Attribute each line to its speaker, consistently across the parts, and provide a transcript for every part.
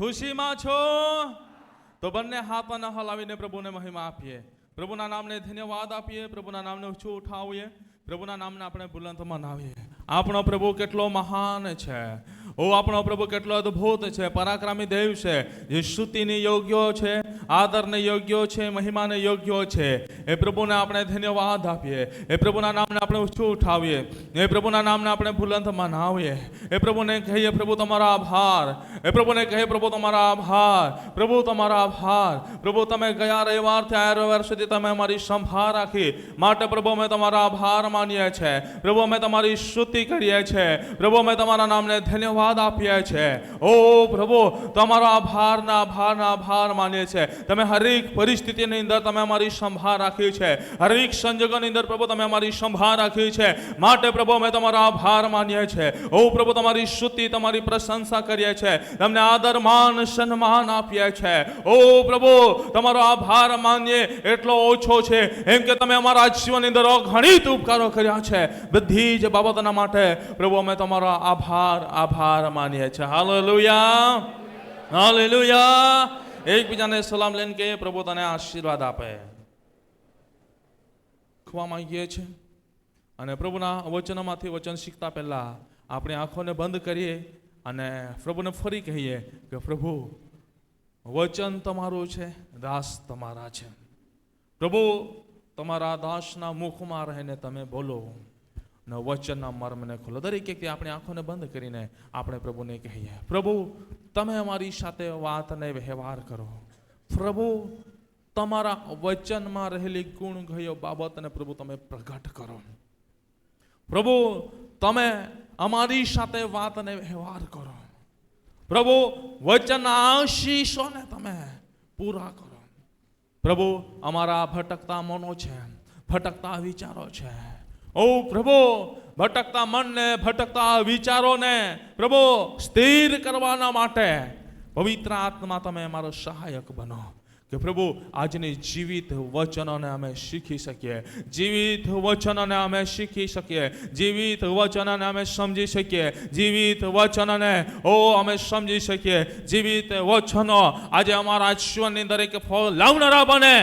Speaker 1: ખુશીમાં છો તો બંને હાથને હલાવીને પ્રભુને મહિમા આપીએ, પ્રભુના નામને ધન્યવાદ આપીએ, પ્રભુના નામને ઊંચું ઉઠાવીએ, પ્રભુના નામને આપણે બુલંદ મનાવીએ. આપણો પ્રભુ કેટલો મહાન છે, ઓ આપણો પ્રભુ કેટલો અદ્ભુત છે, પરાક્રમી દેવ છે, જે સ્તુતિને યોગ્ય છે, આદરને યોગ્ય છે, મહિમાને યોગ્ય છે. એ પ્રભુને આપણે ધન્યવાદ આપીએ, એ પ્રભુના નામને આપણે ઊંચું ઉઠાવીએ, એ પ્રભુના નામને આપણે બુલંદ મનાવીએ. એ પ્રભુને કહીએ પ્રભુ તમારા આભાર, એ પ્રભુને કહીએ પ્રભુ તમારા આભાર, પ્રભુ તમારા આભાર. પ્રભુ તમે ગયા રવિવારથી આ રવિવાર સુધી તમે અમારી સંભાળ રાખી માટે પ્રભુ અમે તમારા આભાર માનીએ છીએ. પ્રભુ અમે તમારી સ્તુતિ કરીએ છીએ, પ્રભુ અમે તમારા નામને ધન્યવાદ આપીએ છીએ. ઓ પ્રભુ તમારો આભાર માનીએ છીએ. તમે હરેક પરિસ્થિતિની અંદર તમે અમારી સંભાળ રાખી છે, હરેક સંજોગોની અંદર પ્રભુ તમે અમારી સંભાળ રાખી છે માટે પ્રભુ અમે તમારો આભાર માનીએ છીએ. ઓ પ્રભુ તમારી સ્તુતિ તમારી પ્રશંસા કરીએ છીએ, તમને આદર માન સન્માન આપીએ છીએ. ઓ પ્રભુ તમારો આભાર માનીએ એટલો ઓછો છે, એમ કે તમે અમારા જીવનની અંદર ઘણી ઉપકારો કર્યા છે. બધી જ બાબતોના માટે પ્રભુ અમે તમારો આભાર માનીએ છીએ. Hallelujah, hallelujah. એકબીજાને સલામ લઈને કે પ્રભુ તને આશીર્વાદ આપે. ખવા માંગીએ છીએ અને પ્રભુના વચનમાંથી વચન શીખતા પહેલા આપણે આંખોને બંધ કરીએ અને પ્રભુને ફરી કહીએ કે પ્રભુ વચન તમારું છે, દાસ તમારા છે. પ્રભુ તમારા દાસના મુખમાં રહીને તમે બોલો અને વચનના મર્મને ખોલો. દરેક વ્યક્તિ આપણે આંખોને બંધ કરીને આપણે પ્રભુને કહીએ પ્રભુ તમે અમારી સાથે વાત અને વ્યવહાર કરો. પ્રભુ તમારા વચનમાં રહેલી ગુણ ગયો બાબતને પ્રભુ તમે પ્રગટ કરો. પ્રભુ તમે અમારી સાથે વાત અને વ્યવહાર કરો. પ્રભુ વચનના આશીષોને તમે પૂરા કરો. પ્રભુ અમારા ભટકતા મનો છે, ભટકતા વિચારો છે, ઓ પ્રભુ ભટકતા મનને ભટકતા વિચારોને પ્રભુ સ્થિર કરવાના માટે પવિત્ર આત્મા તમે અમારો સહાયક બનો. કે પ્રભુ આજની જીવિત વચનોને અમે શીખી શકીએ, જીવિત વચનોને અમે શીખી શકીએ, જીવિત વચનોને અમે સમજી શકીએ, જીવિત વચનોને અમે સમજી શકીએ. જીવિત વચનો આજે અમારા જીવનની દરેક ફળ લાવનારા બને.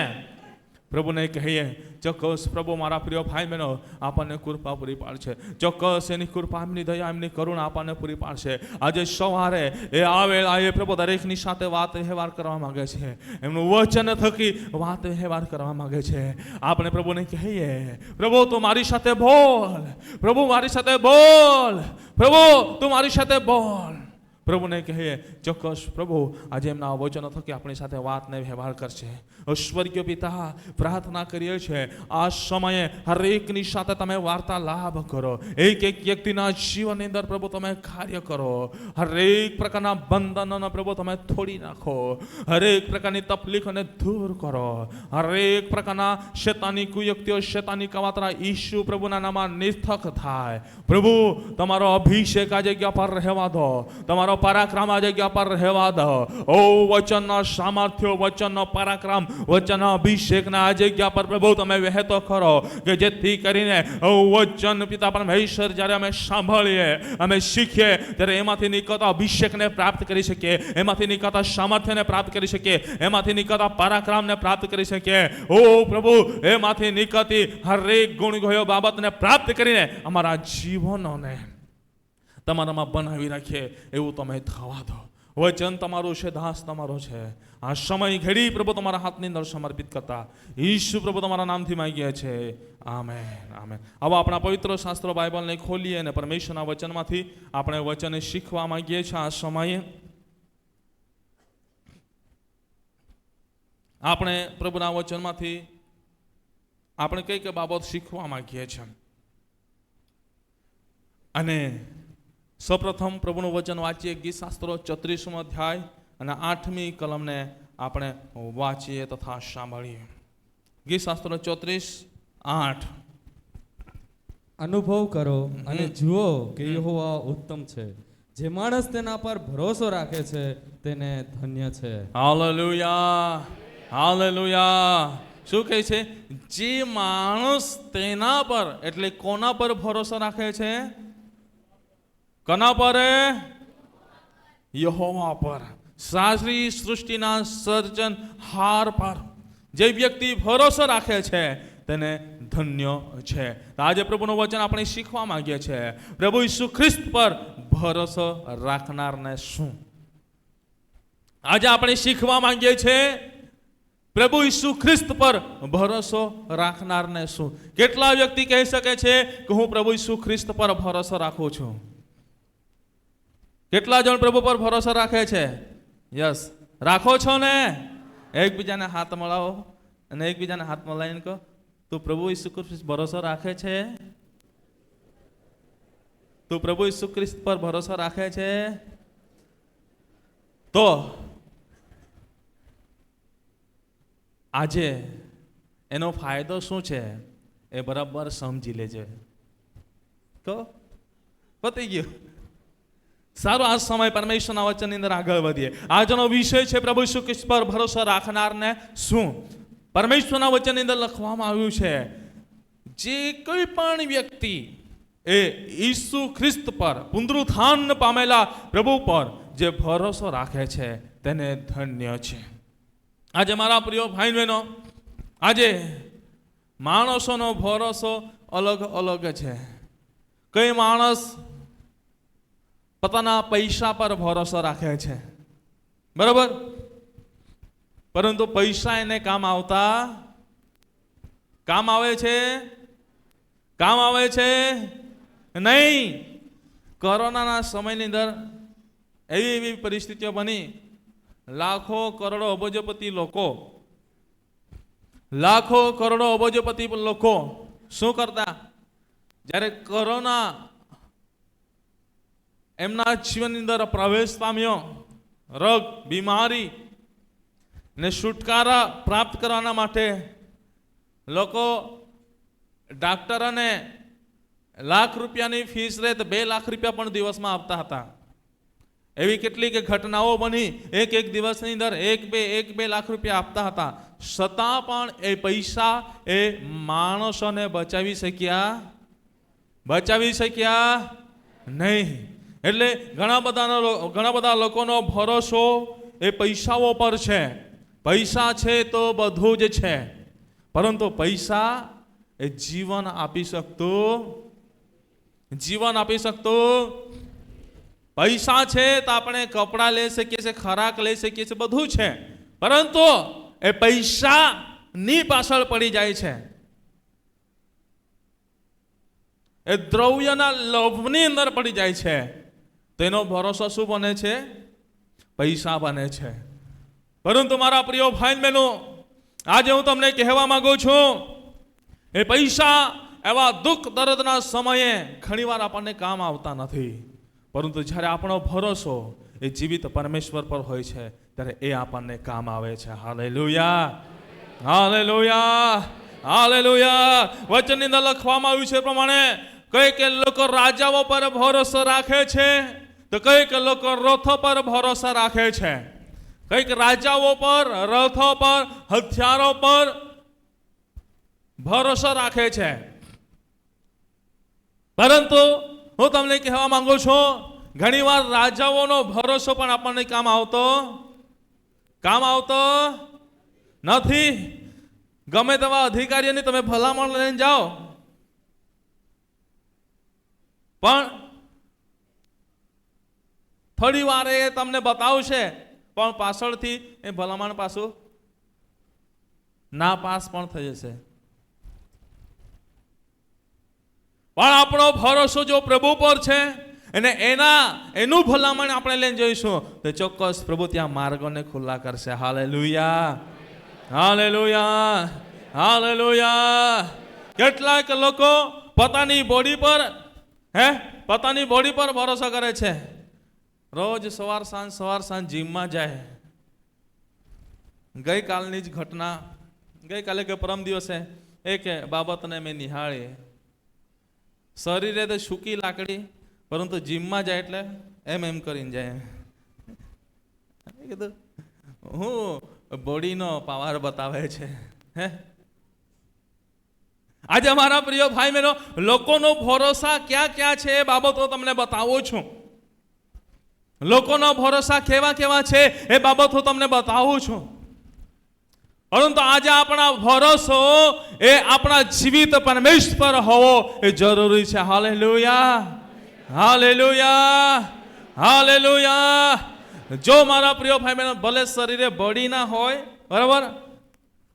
Speaker 1: પ્રભુને કહીએ ચોક્કસ પ્રભુ મારા પ્રિય ભાઈ બહેનો આપણને કૃપા પૂરી પાડશે. ચોક્કસ એની કૃપા, એમની દયા, એમની કરુણા આપણને પૂરી પાડશે. આજે સવારે એ આવેલા એ પ્રભુ દરેકની સાથે વાત વ્યવહાર કરવા માંગે છે, એમનું વચન થકી વાત વ્યવહાર કરવા માંગે છે. આપણે પ્રભુને કહીએ પ્રભુ તું મારી સાથે બોલ, પ્રભુ મારી સાથે બોલ, પ્રભુ તું મારી સાથે બોલ. પ્રભુને કહીએ ચોક્કસ પ્રભુ આજે એમના વચનો થકી આપણી સાથે વાતને વ્યવહાર કરશે. સ્વર્ગીય પિતા પ્રાર્થના કરીએ છીએ આ સમયે હરેકની સાથે તમે વાર્તાલાપ કરો. એક એક વ્યક્તિના જીવનની અંદર પ્રભુ તમે કાર્ય કરો. હરેક પ્રકારના બંધનોને પ્રભુ તમે તોડી નાખો. હરેક પ્રકારની તકલીફોને દૂર કરો. હરેક પ્રકારના શેતાની કુયુક્તિઓ, શેતાની કવાતરા ઈસુ પ્રભુના નામમાં નિર્થક થાય. પ્રભુ તમારો અભિષેક આ જગ્યા પર રહેવા દો, તમારો પરાક્રમ આ જગ્યા પર રહેવા દો. ઓ વચનનો સામર્થ્ય, વચનનો પરાક્રમ, વચનના અભિષેકના આ જગ્યા પર પ્રભુ તમે વહેતો કરો કે જેથી કરીને વચન પિતા પરમેશ્વર જ્યારે અમે સાંભળીએ, અમે શીખીએ ત્યારે એમાંથી નીકળતા અભિષેકને પ્રાપ્ત કરી શકીએ, એમાંથી નીકળતા સામર્થ્યને પ્રાપ્ત કરી શકીએ, એમાંથી નીકળતા પરાક્રમને પ્રાપ્ત કરી શકીએ. ઓ પ્રભુ એમાંથી નીકળતી હરેક ગુણ ગયો બાબતને પ્રાપ્ત કરીને અમારા જીવનોને તમારામાં બનાવી રાખીએ એવું તમે થવા દો. વચન તમારું છે, દાસ તમારો છે. આ સમય ઘડી પ્રભુ તમારા હાથની અંદર સમર્પિત કરતા ઈસુ પ્રભુ તમારા નામથી માંગીએ છે. Amen, amen. હવે આપણા પવિત્ર શાસ્ત્રો બાઇબલને ખોલીએ અને પરમેશ્વરના વચનમાંથી આપણે વચન શીખવા માંગીએ છીએ. આ સમયે આપણે પ્રભુના વચનમાંથી આપણે કઈ કઈ બાબત શીખવા માંગીએ છીએ. અને સૌપ્રથમ પ્રભુનું વચન વાંચીએ. ગીત શાસ્ત્રો 34મો અધ્યાય અને 8મી કલમને આપણે વાંચીએ તથા સાંભળીએ. ગીત શાસ્ત્રો 34:8.
Speaker 2: અનુભવ કરો અને જુઓ કે યહોવા ઉત્તમ છે, જે માણસ તેના પર ભરોસો રાખે છે તેને ધન્ય છે.
Speaker 1: Hallelujah, hallelujah. શું કહે છે? જે માણસ તેના પર, એટલે કોના પર ભરોસો રાખે છે? કોના પર? યહોવા પર. સારી સૃષ્ટિના સર્જન હાર પર જે વ્યક્તિ ભરોસો રાખે છે તેને ધન્ય છે. તો આજે પ્રભુનું વચન આપણે શીખવા માંગીએ છીએ, પ્રભુ ઈસુ ખ્રિસ્ત પર ભરોસો રાખનારને શું. આજે આપણે શીખવા માંગીએ છીએ, પ્રભુ ઈસુ ખ્રિસ્ત પર ભરોસો રાખનારને શું. કેટલા વ્યક્તિ કહી શકે છે કે હું પ્રભુ ઈસુ ખ્રિસ્ત પર ભરોસો રાખું છું? કેટલા જણ પ્રભુ પર ભરોસો રાખે છે? યસ, રાખો છો ને? એકબીજાને હાથ મળાવો અને એકબીજાને હાથ મળાવીને કહો, તું પ્રભુ ઈસુ ખ્રિસ્ત ભરોસો રાખે છે? તું પ્રભુ ઈસુ ખ્રિસ્ત પર ભરોસો રાખે છે? તો આજે એનો ફાયદો શું છે એ બરાબર સમજી લેજે. તો પતી ગયું. સારું, આ સમય પરમેશ્વરના વચનની અંદર આગળ વધીએ. આજનો વિષય છે પ્રભુ ઈસુ ખ્રિસ્ત પર ભરોસો રાખનારને શું. પરમેશ્વરના વચનની અંદર લખવામાં આવ્યું છે, જે કોઈ પણ વ્યક્તિ એ ઈસુ ખ્રિસ્ત પર, પુનરુત્થાન પામેલા પ્રભુ પર જે ભરોસો રાખે છે તેને ધન્ય છે. આજે મારા પ્રિય ભાઈ બહેનો, આજે માણસોનો ભરોસો અલગ અલગ છે. કઈ માણસ પોતાના પૈસા પર ભરોસો રાખે છે, બરાબર, પરંતુ પૈસા એને કામ આવે છે? કામ આવે છે નહીં. કોરોનાના સમયની અંદર એવી પરિસ્થિતિઓ બની, લાખો કરોડો અબજોપતિ લોકો શું કરતા? જ્યારે કોરોના એમના જીવનની અંદર પ્રવેશ પામ્યો, રોગ બીમારી ને છુટકારા પ્રાપ્ત કરવાના માટે લોકો ડાક્ટરોને લાખ રૂપિયાની ફીસ રહે તો 2 લાખ રૂપિયા પણ દિવસમાં આપતા હતા. એવી કેટલીક ઘટનાઓ બની, એક દિવસની અંદર 1-2 લાખ રૂપિયા આપતા હતા. છતાં પણ એ પૈસા એ માણસોને બચાવી શક્યા નહીં. એટલે ઘણા બધા લોકોનો ભરોસો એ પૈસાઓ પર છે. પૈસા છે તો બધું જ છે, પરંતુ પૈસા એ જીવન આપી શકતો. પૈસા છે તો આપણે કપડાં લઈ શકીએ છીએ, ખોરાક લઈ શકીએ છીએ, બધું છે, પરંતુ એ પૈસાની પાછળ પડી જાય છે. એ દ્રવ્યના લોભની અંદર પડી જાય છે. તેનો ભરોસો શું બને છે? પૈસા બને છે. પરંતુ મારા પ્રિય ભાઈ બહેનો, આજે હું તમને કહેવા માંગુ છું, એ પૈસા એવા દુઃખ દર્દના સમયે ઘણીવાર આપણને કામ આવતા નથી, પરંતુ જ્યારે આપણો ભરોસો એ જીવિત પરમેશ્વર પર હોય છે ત્યારે એ આપણને કામ આવે છે. Hallelujah, hallelujah, hallelujah. વચનની અંદર લખવામાં આવ્યું છે પ્રમાણે કઈક લોકો રાજાઓ પર ભરોસો રાખે છે, તો કઈક લોકો રથો પર ભરોસો રાખે છે. કઈક રાજાઓ પર, રથો પર, હથિયારો પર ભરોસો રાખે છે. પરંતુ હું તમને કહેવા માંગુ છું, ઘણીવાર રાજાઓનો ભરોસો પણ આપણને કામ આવતો નથી. ગમે તેવા અધિકારીઓની તમે ભલામણ લઈને જાઓ, પણ થોડી વાર એ તમને બતાવશે, પણ પાછળથી એ ભલામણ પાછું ના પાસ પણ થઈ જશે. પણ આપણો ભરોસો જો પ્રભુ પર છે અને એનું ભલામણ આપણે લઈને જોઈશું તો ચોક્કસ પ્રભુ ત્યાં માર્ગોને ખુલ્લા કરશે. Hallelujah, hallelujah, hallelujah. કેટલાક લોકો પોતાની બોડી પર ભરોસો કરે છે. રોજ સવાર સાંજ જીમમાં જાય. ગઈકાલની જ ઘટના, ગઈકાલે કે પરમ દિવસે એક બાબતને મેં નિહાળી. શરીરે તો સૂકી લાકડી, પરંતુ જીમમાં જાય એટલે એમ કરીને જાય. કીધું હું બોડીનો પાવર બતાવે છે. આજે અમારા પ્રિય ભાઈ બહેનો, લોકોનો ભરોસા ક્યાં છે એ બાબતો તમને બતાવું છું. લોકોના ભરોસા કેવા કેવા છે એ બાબત હું તમને બતાવું છું. પરંતુ આજે આપણા ભરોસો એ આપણા જીવિત પરમેશ્વર હોવો એ જરૂરી છે. Hallelujah, hallelujah, hallelujah. જો મારા પ્રિય ભાઈ બહેનો ભલે શરીરે બળી ના હોય, બરાબર,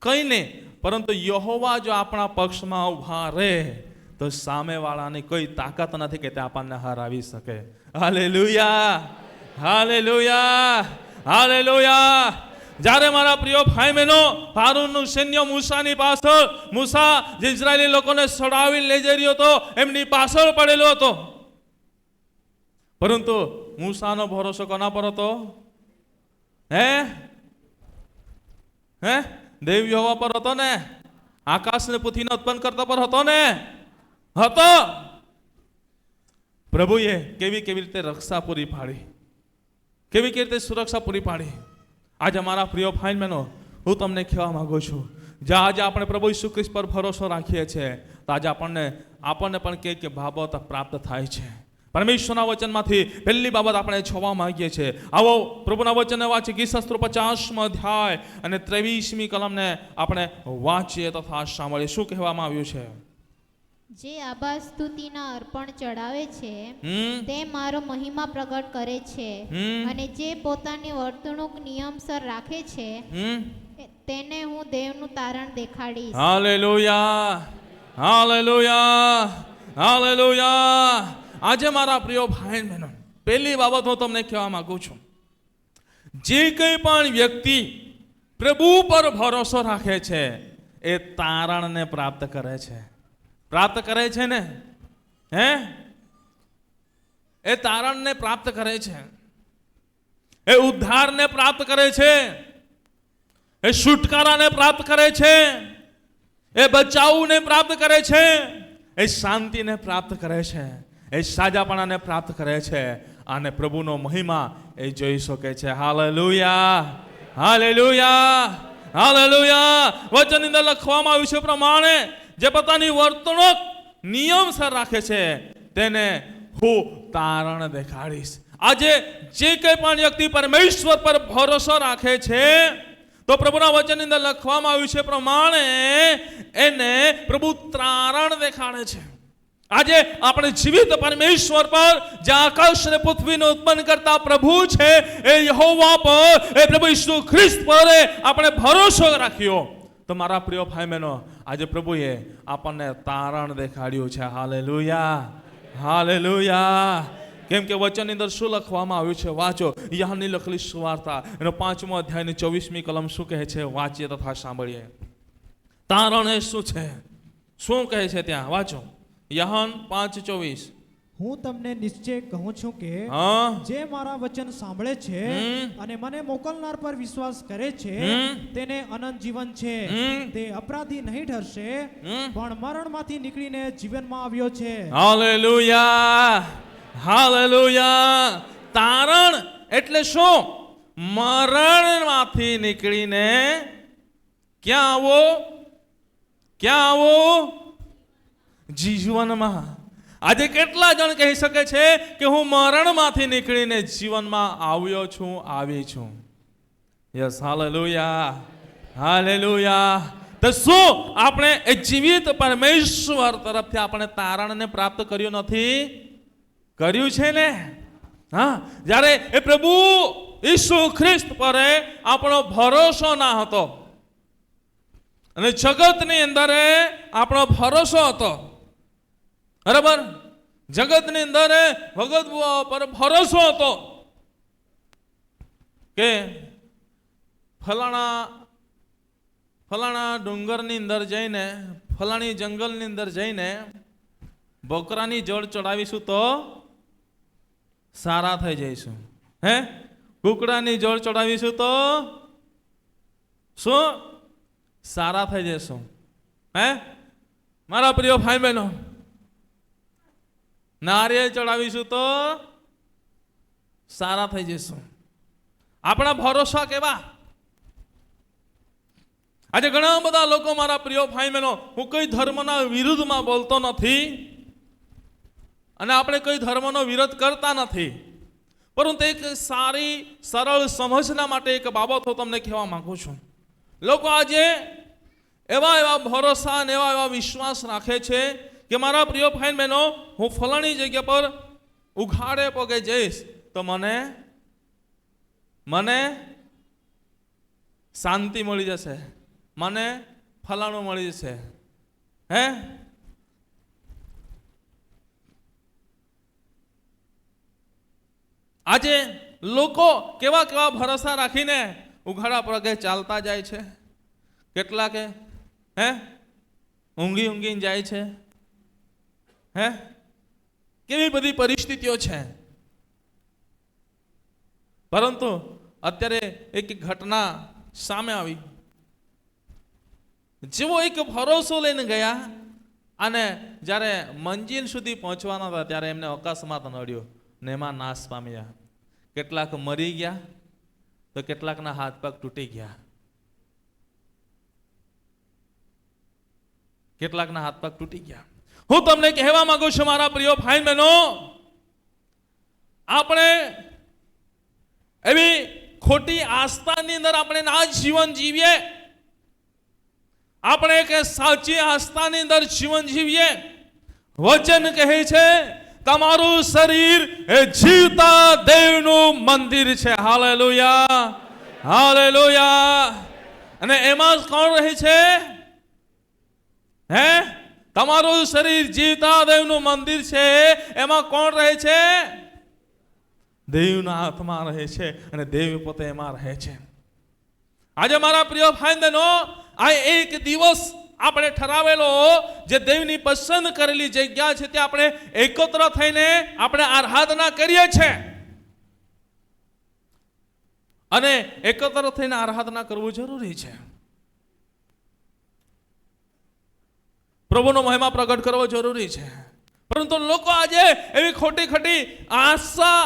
Speaker 1: કઈ નહીં, પરંતુ યહોવા જો આપણા પક્ષમાં ઉભા રહે તો સામેવાળાની કોઈ તાકાત નથી કે તે આપણને હરાવી શકે. Hallelujah, hallelujah, hallelujah. જ્યારે મારા પ્રિય ભાઈ બહેનો ફારૂનનું સૈન્ય મૂસાની પાછળ, મૂસા જે ઇઝરાયેલી લોકોને સડાવી લઈ જઈ રહ્યો હતો એમની પાછળ પડેલો હતો, પરંતુ મૂસાનો ભરોસો કોના પર હતો? હે હે દેવ યહોવા પર હતો ને? આકાશને પૃથ્વીને ઉત્પન્ન કરતા પર હતો ને? હતો. પ્રભુએ કેવી કેવી રીતે રક્ષા પૂરી પાડી, કેવી કેવી રીતે સુરક્ષા પૂરી પાડી. આજે મારા પ્રિય ભાઈ બહેનો હું તમને કહેવા માંગુ છું, જે આજે આપણે પ્રભુ ઈસુ ખ્રિસ્ત પર ભરોસો રાખીએ છીએ તો આજે આપણને પણ કે બાબત પ્રાપ્ત થાય છે. પરમેશ્વરના વચનમાંથી પહેલી બાબત આપણે જોવા માંગીએ છીએ. આવો પ્રભુના વચનને વાંચી ગીત શાસ્ત્રો 50મો અધ્યાય અને 23મી કલમને આપણે વાંચીએ તથા સાંભળીએ. શું કહેવામાં આવ્યું છે?
Speaker 3: જે આભા સ્તુતિના અર્પણ ચડાવે છે તે મારો મહિમા પ્રગટ કરે છે, અને જે પોતાની વર્તણૂક નિયમસર રાખે છે તેને હું દેવનું તારણ દેખાડીશ.
Speaker 1: Hallelujah, hallelujah, hallelujah. આજે મારા પ્રિય ભાઈ બહેનો પહેલી બાબત હું તમને કહેવા માંગુ છું, જે કંઈ પણ વ્યક્તિ પ્રભુ પર ભરોસો રાખે છે એ તારણને પ્રાપ્ત કરે છે. પ્રાપ્ત કરે છે ને? હે, એ તારણને પ્રાપ્ત કરે છે, એ ઉદ્ધારને પ્રાપ્ત કરે છે, એ છુટકારાને પ્રાપ્ત કરે છે, એ બચાવને પ્રાપ્ત કરે છે, એ શાંતિને પ્રાપ્ત કરે છે, એ સાજાપણાને પ્રાપ્ત કરે છે, અને પ્રભુનો મહિમા એ જોઈ શકે છે. Hallelujah, hallelujah, hallelujah. વચનની અંદર લખવામાં આવ્યું છે પ્રમાણે જે પોતાની વર્તણૂક નિયમસર રાખે છે તેને હું તારણ દેખાડીશ. આજે જે કંઈ પણ વ્યક્તિ પરમેશ્વર પર ભરોસો રાખે છે તો પ્રભુના વચનની અંદર લખવામાં આવ્યું છે પ્રમાણે એને પ્રભુ તારણ દેખાડે છે. આજે આપણે જીવિત પરમેશ્વર પર, જે આકાશ અને પૃથ્વીને ઉત્પન્ન કરતા પ્રભુ છે એ યહોવા પર, એ પ્રભુ ઈસુ ખ્રિસ્ત પર આપણે ભરોસો રાખ્યો તો મારા પ્રિય ભાઈ બહેનો આજે પ્રભુએ આપણને તારણ દેખાડ્યું છે. Hallelujah, hallelujah. કેમ કે વચનની અંદર શું લખવામાં આવ્યું છે? વાંચો યહોવાની લખેલી સુવાર્તા એનો 5મો અધ્યાયની 24મી કલમ શું કહે છે? વાંચીએ તથા સાંભળીએ. તારણ એ શું છે? શું કહે છે ત્યાં? વાંચો યહોવાન 5:24.
Speaker 4: હું તમને નિશ્ચય કહું છું કે જે મારા વચન સાંભળે છે અને મને મોકલનાર પર વિશ્વાસ કરે છે તેને અનંત જીવન છે. તે અપરાધી નહીં ઠરશે, પણ મરણમાંથી નીકળીને જીવનમાં આવ્યો છે.
Speaker 1: Hallelujah, hallelujah. તારણ એટલે શું? મરણમાંથી નીકળીને ક્યાં આવો? ક્યાં આવો? જીવનમાં. આજે કેટલા જણ કહી શકે છે કે હું મરણમાંથી નીકળીને જીવનમાં આવ્યો છું, આવી છું? Yes, hallelujah, hallelujah. તો શું આપણે એ જીવિત પરમેશ્વર તરફથી આપણે તારણને પ્રાપ્ત કર્યું નથી? કર્યું છે ને? હા, જ્યારે એ પ્રભુ ઈસુ ખ્રિસ્ત પર આપણો ભરોસો ના હતો અને જગતની અંદર આપણો ભરોસો હતો, બરાબર, જગતની અંદર ભગત પર ભરોસો હતો કે ફલાણા ડુંગરની અંદર જઈને, ફલાણી જંગલની અંદર જઈને બકરાની જળ ચડાવીશું તો સારા થઈ જઈશું. હે, કુકડાની જળ ચડાવીશું તો શું? સારા થઈ જઈશું. હે મારા પ્રિય ભાઈ બહેનો, નારિયેળ ચડાવીશું તો સારા થઈ જઈશું. આપણા ભરોસા કેવા? આજે ઘણા બધા લોકો, મારા પ્રિય ભાઈ બહેનો, હું કઈ ધર્મના વિરુદ્ધમાં બોલતો નથી અને આપણે કઈ ધર્મનો વિરોધ કરતા નથી, પરંતુ એક સારી સરળ સમજના માટે એક બાબત હું તમને કહેવા માંગુ છું. લોકો આજે એવા ભરોસા અને એવા વિશ્વાસ રાખે છે કે મારા પ્રિય ભાઈ બહેનો, હું ફલાણી જગ્યા પર ઉઘાડે પગે જઈશ તો મને શાંતિ મળી જશે, મને ફલાણું મળી જશે. હે, આજે લોકો કેવા ભરોસા રાખીને ઉઘાડા પગે ચાલતા જાય છે. કેટલાકે ઊંઘીને જાય છે. કેવી બધી પરિસ્થિતિઓ છે. પરંતુ અત્યારે એક ઘટના સામે આવી. જેવો એક ભરોસો લઈને ગયા અને જ્યારે મંજિલ સુધી પહોંચવાના હતા ત્યારે એમને અકસ્માત નડ્યો ને એમાં નાશ પામ્યા. કેટલાક મરી ગયા તો કેટલાકના હાથ પગ તૂટી ગયા. કેટલાકના હાથ પગ તૂટી ગયા. હું તમને કહેવા માંગુ છું મારા પ્રિય ભાઈ બહેનો, આપણે એવી ખોટી આસ્થાની અંદર આપણે ના જીવન જીવીએ. આપણે એક સાચી આસ્થાની અંદર જીવન જીવીએ. વચન કહે છે તમારું શરીર એ જીવતા દેવનું મંદિર છે. Hallelujah, hallelujah. અને એમાં કોણ રહે છે? તમારું શરીર જીવતા દેવનું મંદિર છે. એમાં કોણ રહે છે? દેવના હાથમાં રહે છે અને દેવ પોતે એમાં રહે છે. આજે મારા પ્રિય ભાઈ બહેનો, આ એક દિવસ આપણે ઠરાવેલો જે દેવની પસંદ કરેલી જગ્યા છે ત્યાં આપણે એકત્ર થઈને આપણે આરાધના કરીએ છીએ. અને એકત્ર થઈને આરાધના કરવું જરૂરી છે. પ્રભુનો મહિમા પ્રગટ કરવો જરૂરી છે. પરંતુ લોકો આજે એવી ખોટી આશા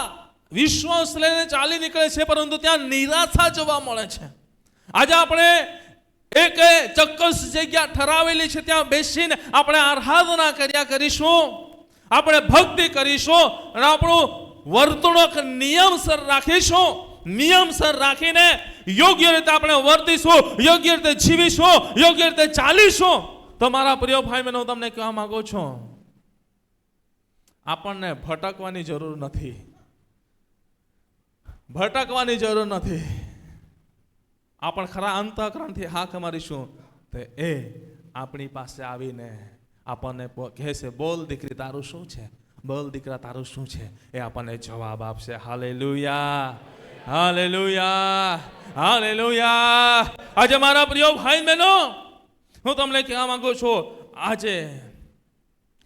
Speaker 1: વિશ્વાસ લઈને ચાલી નીકળે છે, પરંતુ ત્યાં નિરાશા જોવા મળે છે. આજે આપણે એક ચોક્કસ જગ્યા ઠરાવેલી છે, ત્યાં બેસીને આપણે આરાધના કર્યા કરીશું, આપણે ભક્તિ કરીશું અને આપણું વર્તણૂક નિયમસર રાખીશું. નિયમસર રાખીને યોગ્ય રીતે આપણે વર્તીશું, યોગ્ય રીતે જીવીશું, યોગ્ય રીતે ચાલીશું. તો મારા પ્રિય ભાઈ બહેનો, હું તમને કહેવા માંગુ છું, આપણને ભટકવાની જરૂર નથી. ભટકવાની જરૂર નથી. આપણે ખરા અંતઃકરણથી હાક મારીશું તો એ આપણી પાસે આવીને આપણને કહે છે, બોલ દીકરી તારું શું છે, બોલ દીકરા તારું શું છે. એ આપણને જવાબ આપશે. Hallelujah, hallelujah, hallelujah. આજે મારા પ્રિય ભાઈ બહેનો, હું તમને કહેવા માંગુ છું, આજે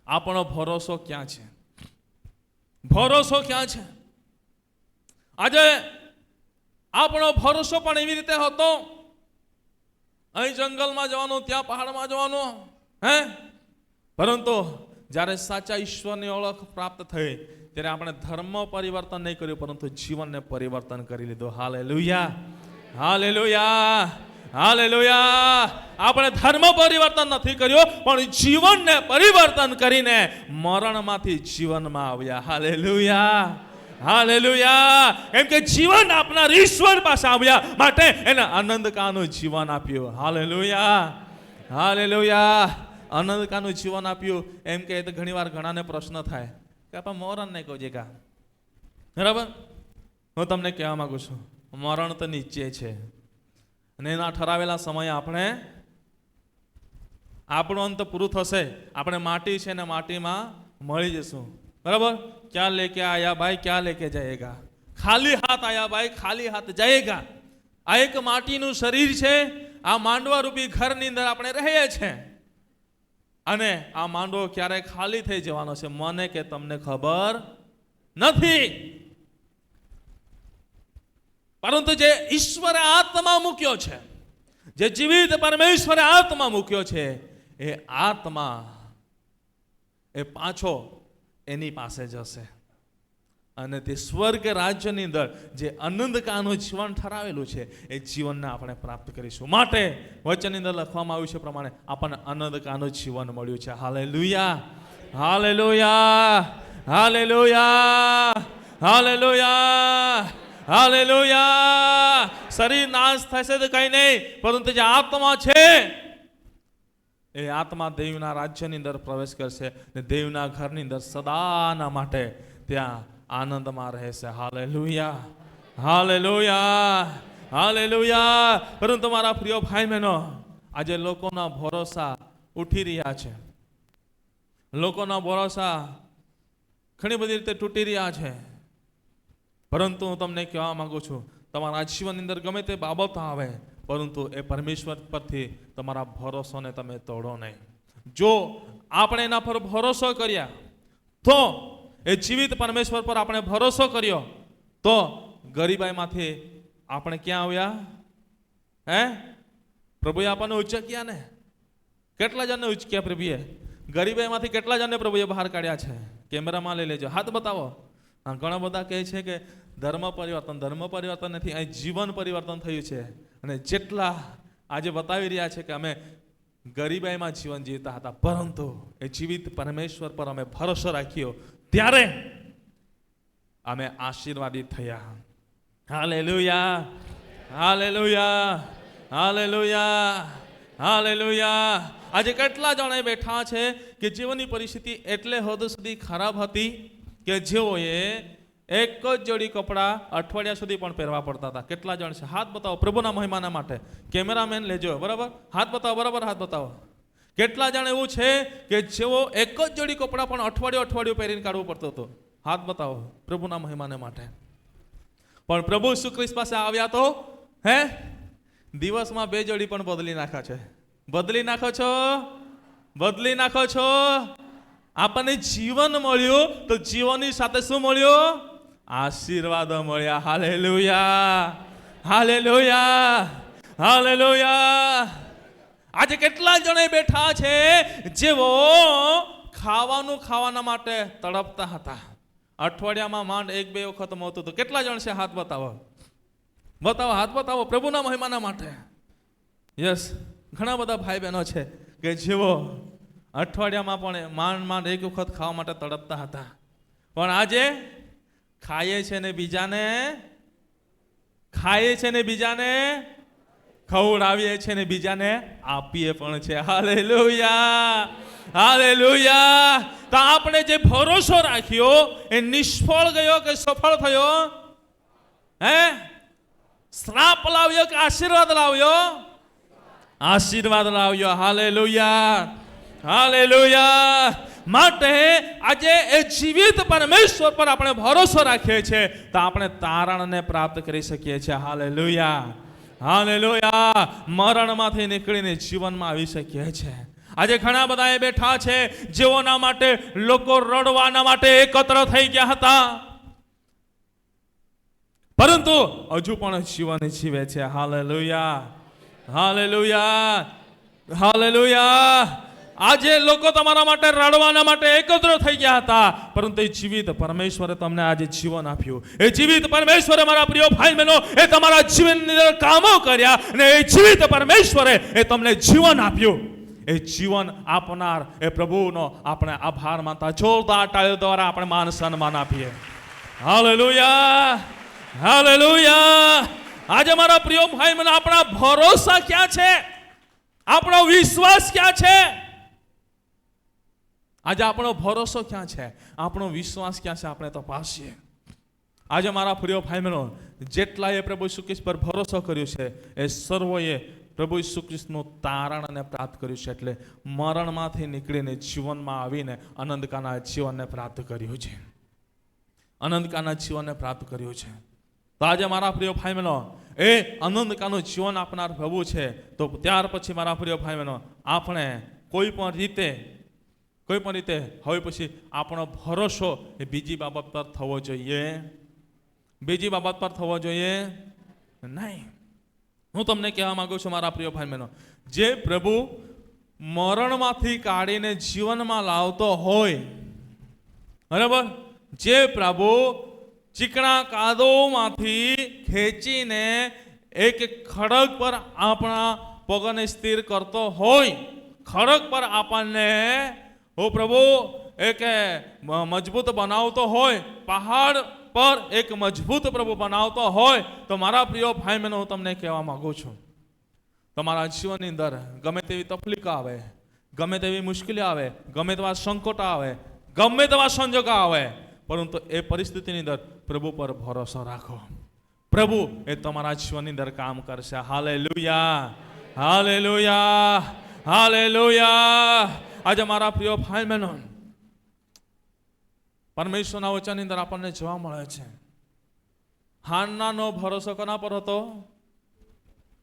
Speaker 1: આપણો ભરોસો ક્યાં છે? ભરોસો ક્યાં છે? આજે આપણો ભરોસો પણ એવી રીતે હતો, અહીં જંગલમાં જવાનું, ત્યાં પહાડમાં જવાનું, પરંતુ જ્યારે સાચા ઈશ્વરની ઓળખ પ્રાપ્ત થઈ ત્યારે આપણે ધર્મ પરિવર્તન નહીં કર્યું, પરંતુ જીવનને પરિવર્તન કરી લીધું. Hallelujah, hallelujah, hallelujah. આપણે ધર્મ પરિવર્તન નથી કર્યું, પણ જીવનને પરિવર્તન કરીને મરણમાંથી જીવનમાં આવ્યા. Hallelujah, hallelujah. એમ કે જીવન આપનાર ઈશ્વર પાસે આવ્યા માટે એને આનંદકાનું જીવન આપ્યું. Hallelujah, hallelujah. આનંદકાનું જીવન આપ્યું. એમ કે તો ઘણી વાર ઘણાને પ્રશ્ન થાય કે આપણે મરણ નહીં કહો કા. બરાબર, હું તમને કહેવા માંગુ છું, મરણ તો નીચે છે અને એના ઠરાવેલા સમયે આપણું અંત પૂરું થશે. આપણે માટી છે ને માટીમાં મળી જશું. बराबर, क्या लेके आया भाई, क्या लेके जाएगा? खाली हाथ आया भाई, खाली हाथ जाएगा. આ એક માટીનું શરીર છે. આ માંડવા રૂપી ઘરની અંદર આપણે રહીએ છીએ અને આ માંડવો ક્યારે ખાલી થઈ જવાનો છે મને કે તમને ખબર નથી. પરંતુ જે ઈશ્વરે આત્મા મૂક્યો છે, જે જીવિત પરમેશ્વરે આત્મા મૂક્યો છે, એ આત્મા એ પાછો એની પાસે જશે અને તે સ્વર્ગ રાજ્યની અંદર જે આનંદકાનું જીવન ઠરાવેલું છે એ જીવનને આપણે પ્રાપ્ત કરીશું. માટે વચનની અંદર લખવામાં આવ્યું છે પ્રમાણે આપણને આનંદકાનું જીવન મળ્યું છે. Hallelujah, hallelujah, hallelujah, hallelujah, hallelujah. શરીર નાશ થશે તો કઈ નહીં, પરંતુ જે આત્મા છે એ આત્મા દેવના રાજ્યની અંદર પ્રવેશ કરશે ને દેવના ઘરની અંદર સદાના માટે ત્યાં આનંદમાં રહેશે. Hallelujah, hallelujah, hallelujah. પરંતુ મારા પ્રિય ભાઈ બહેનો, આજે લોકોના ભરોસા ઉઠી રહ્યા છે, લોકોના ભરોસા ઘણી બધી રીતે તૂટી રહ્યા છે. પરંતુ હું તમને કહેવા માંગુ છું, તમારા જીવનની અંદર ગમે તે બાબત આવે, પરંતુ એ પરમેશ્વર પરથી તમારા ભરોસાને તમે તોડો નહીં. જો આપણે એના પર ભરોસો કર્યા તો એ જીવિત પરમેશ્વર પર આપણે ભરોસો કર્યો તો ગરીબાઈમાંથી આપણે ક્યાં આવ્યા? પ્રભુએ આપણને ઉચક્યા ને. કેટલા જણને ઉચક્યા પ્રભુએ? ગરીબાઈમાંથી કેટલા જણને પ્રભુએ બહાર કાઢ્યા છે? કેમેરામાં લઈ લેજો, હાથ બતાવો. ઘણા બધા કહે છે કે ધર્મ પરિવર્તન નથી, અહીં જીવન પરિવર્તન થયું છે. અને જેટલા આજે બતાવી રહ્યા છે કે અમે ગરીબાઈમાં જીવન જીવતા હતા, પરંતુ એ જીવિત પરમેશ્વર પર અમે ભરોસો રાખ્યો ત્યારે અમે આશીર્વાદિત થયા. Hallelujah, hallelujah, hallelujah, hallelujah. આજે કેટલા જણા બેઠા છે કે જીવનની પરિસ્થિતિ એટલે હદ સુધી ખરાબ હતી કે જેઓએ એક જ જોડી કપડાં અઠવાડિયા સુધી પણ પહેરવા પડતા હતા. કેટલા જણ છે? હાથ બતાવો પ્રભુના મહિમાના માટે. કેમેરામેન લેજો, બરાબર? હાથ બતાવો, બરાબર? હાથ બતાવો. કેટલા જણ એવું છે કે જેઓ એક જ જોડી કપડાં પણ અઠવાડિયું પહેરીને કાઢવું પડતું હતું? હાથ બતાવો પ્રભુના મહિમાને માટે. પણ પ્રભુ ઈસુ ખ્રિસ્ત પાસે આવ્યા તો દિવસમાં 2 જોડી પણ બદલી નાખ્યા છે. બદલી નાખો છો, બદલી નાખો છો. આપણને જીવન મળ્યું તો જીવનની સાથે શું મળ્યું? આશીર્વાદ મળ્યા. Hallelujah, hallelujah, hallelujah. આજે કેટલા જણે બેઠા છે જેઓ ખાવાના માટે તડપતા હતા, અઠવાડિયામાં માંડ 1-2 વખત મળતું હતું. કેટલા જણ છે? હાથ બતાવો, બતાવો, હાથ બતાવો પ્રભુના મહિમાના માટે. યસ, ઘણા બધા ભાઈ બહેનો છે કે જેઓ અઠવાડિયામાં પણ માંડ 1 વખત ખાવા માટે તડપતા હતા, પણ આજે ખાઈએ છે ને બીજાને ખવડાવીએ છે ને બીજાને આપીએ પણ છે. Hallelujah, hallelujah. તો આપણે જે ભરોસો રાખ્યો એ નિષ્ફળ ગયો કે સફળ થયો? શ્રાપ લાવ્યો કે આશીર્વાદ લાવ્યો? આશીર્વાદ લાવ્યો. Hallelujah, hallelujah. માટે આજે એ જીવિત પરમેશ્વર પર આપણે ભરોસો રાખીએ છીએ તો આપણે તારણને પ્રાપ્ત કરી શકીએ છીએ. Hallelujah, hallelujah. મરણમાંથી નીકળીને જીવનમાં આવી શકીએ છીએ. આજે ઘણા બધા એ બેઠા છે જેઓના માટે લોકો રડવાના માટે એકત્ર થઈ ગયા હતા, પરંતુ હજુ પણ જીવન જીવે છે. Hallelujah, hallelujah, hallelujah. આજે લોકો તમારા માટે રડવાના માટે એકત્ર થઈ ગયા હતા, પરંતુ એ જીવિત પરમેશ્વરે તમને આજે જીવન આપ્યું. એ જીવિત પરમેશ્વરે મારા પ્રિય ભાઈ બહેનો એ તમારા જીવનની અંદર કામો કર્યા અને એ જીવિત પરમેશ્વરે એ તમને જીવન આપ્યું. એ જીવન આપનાર એ પ્રભુનો આપણે આભાર માનતા જોરદાર તાળીઓ દ્વારા આપણે માન સન્માન આપીએ. Hallelujah, hallelujah. આજે મારા પ્રિય ભાઈ બહેનો આપણા ભરોસા ક્યાં છે? આપણો વિશ્વાસ ક્યાં છે? આજે આપણો ભરોસો ક્યાં છે? આપણો વિશ્વાસ ક્યાં છે? આપણે તપાસીએ. આજે મારા પ્રિય ભાઈ બહેનો જેટલાએ પ્રભુ ઈસુ ખ્રિસ્ત પર ભરોસો કર્યો છે એ સર્વોએ પ્રભુ ઈસુ ખ્રિસ્તનું તારણને પ્રાપ્ત કર્યું છે. એટલે મરણમાંથી નીકળીને જીવનમાં આવીને અનંતકાળના જીવનને પ્રાપ્ત કર્યું છે. અનંતકાળના જીવનને પ્રાપ્ત કર્યું છે. તો આજે મારા પ્રિય ભાઈ બહેનો એ અનંતકાળનું જીવન આપનાર પ્રભુ છે. તો ત્યાર પછી મારા પ્રિય ભાઈ બહેનો આપણે કોઈ પણ રીતે હવે પછી આપણો ભરોસો એ બીજી બાબત પર થવો જોઈએ, બીજી બાબત પર થવો જોઈએ નહીં. હું તમને કહેવા માંગુ છું મારા પ્રિય ભાઈ બહેનો, જે પ્રભુ મરણમાંથી કાઢીને જીવનમાં લાવતો હોય, બરાબર, જે પ્રભુ ચીકણા કાદવમાંથી ખેંચીને એક ખડક પર આપણા પગને સ્થિર કરતો હોય, ખડક પર આપણને પ્રભુ એક મજબૂત બનાવતો હોય, પહાડ પર એક મજબૂત પ્રભુ બનાવતો હોય તો મારા પ્રિય ભાઈ બહેનો હું તમને કહેવા માંગુ છું, તમારા જીવનની અંદર ગમે તેવી તકલીફ આવે, ગમે તેવી મુશ્કેલી આવે, ગમે તેવા સંકટ આવે, ગમે તેવા સંજોગ આવે, પરંતુ એ પરિસ્થિતિની અંદર પ્રભુ પર ભરોસો રાખો. પ્રભુ એ તમારા જીવનની અંદર કામ કરશે. Hallelujah, hallelujah, hallelujah. આજે મારા પ્રિય ભાઈ બહેનો, પરમેશ્વરના વચનની અંદર આપણને જોવા મળે છે, હાન્નાનો ભરોસો કોના પર હતો?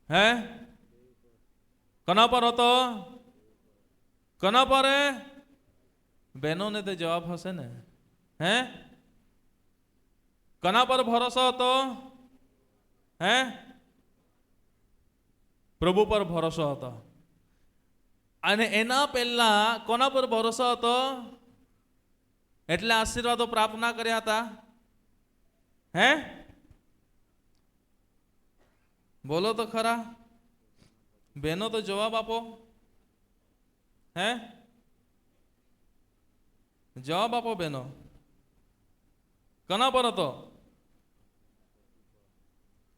Speaker 1: હે, કોના પર હતો? કોના પર? બહેનોને તે જવાબ હશે ને. હે, કોના પર ભરોસો હતો? હે, પ્રભુ પર ભરોસો હતો. અને એના પહેલા કોના પર ભરોસો હતો? એટલે આશીર્વાદો પ્રાપ્ત ના કર્યા હતા. હે, બોલો તો ખરા બહેનો, તો જવાબ આપો. હે, જવાબ આપો બહેનો, કોના પર હતો?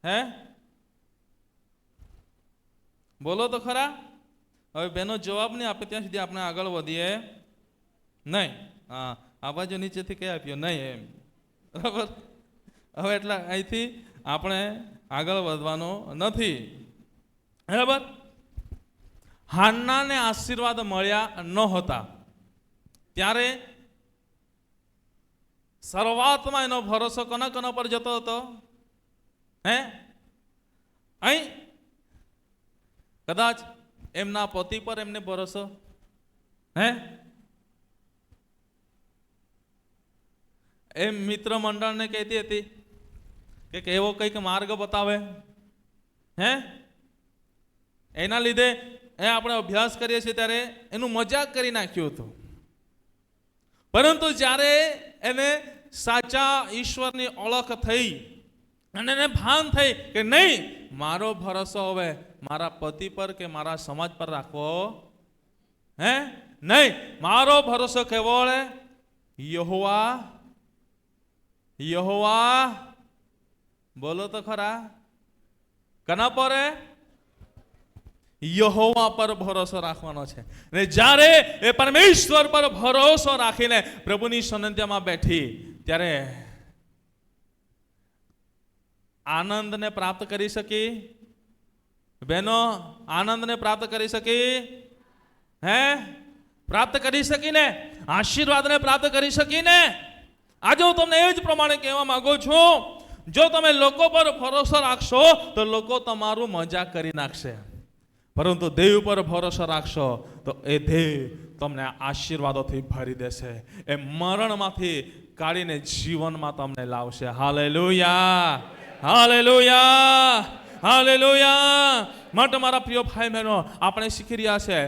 Speaker 1: હે, બોલો તો ખરા. હવે બહેનો જવાબ નહીં આપે ત્યાં સુધી આપણે આગળ વધીએ નહીં. હા, આ બાજુ નીચેથી કઈ આપ્યો નહીં એમ, બરાબર. હવે એટલે અહીંથી આપણે આગળ વધવાનો નથી, બરાબર. હાન્નાને આશીર્વાદ મળ્યા ન હતા ત્યારે શરૂઆતમાં એનો ભરોસો કોના કોના પર જતો હતો? હે, અહીં કદાચ એમના પતિ પર એમને ભરોસો. હે, એમ મિત્ર મંડળને કહેતી હતી કે એવો કંઈક માર્ગ બતાવે. હે, એના લીધે આપણે અભ્યાસ કરીએ છીએ ત્યારે એનું મજાક કરી નાખ્યું હતું. પરંતુ જ્યારે એને સાચા ઈશ્વરની ઓળખ થઈ અને એને ભાન થઈ કે નહીં, મારો ભરોસો હવે મારા પતિ પર કે મારા સમાજ પર રાખવો. હે, નહીં, મારો ભરોસો કેવો? યહોવા, યહોવા. બોલો તો ખરા, કના પર? યહોવા પર ભરોસો રાખવાનો છે. અને જ્યારે એ પરમેશ્વર પર ભરોસો રાખીને પ્રભુની સાનિધ્યમાં બેઠી ત્યારે આનંદને પ્રાપ્ત કરી શકી. બહેનો, આનંદને પ્રાપ્ત કરી શકી. હે, પ્રાપ્ત કરી શકી ને, આશીર્વાદને પ્રાપ્ત કરી શકી ને. આજે હું તમને એ જ પ્રમાણે કહેવા માંગુ છું, જો તમે લોકો પર ભરોસો રાખશો તો લોકો તમારું મજાક કરી નાખશે, પરંતુ દેવ પર ભરોસો રાખશો તો એ દેવ તમને આશીર્વાદોથી ભરી દેશે. એ મરણમાંથી કાઢીને જીવનમાં તમને લાવશે. Hallelujah, hallelujah, hallelujah. માટે મારા પ્રિય ભાઈ બહેનો, આપણે શીખી રહ્યા છે,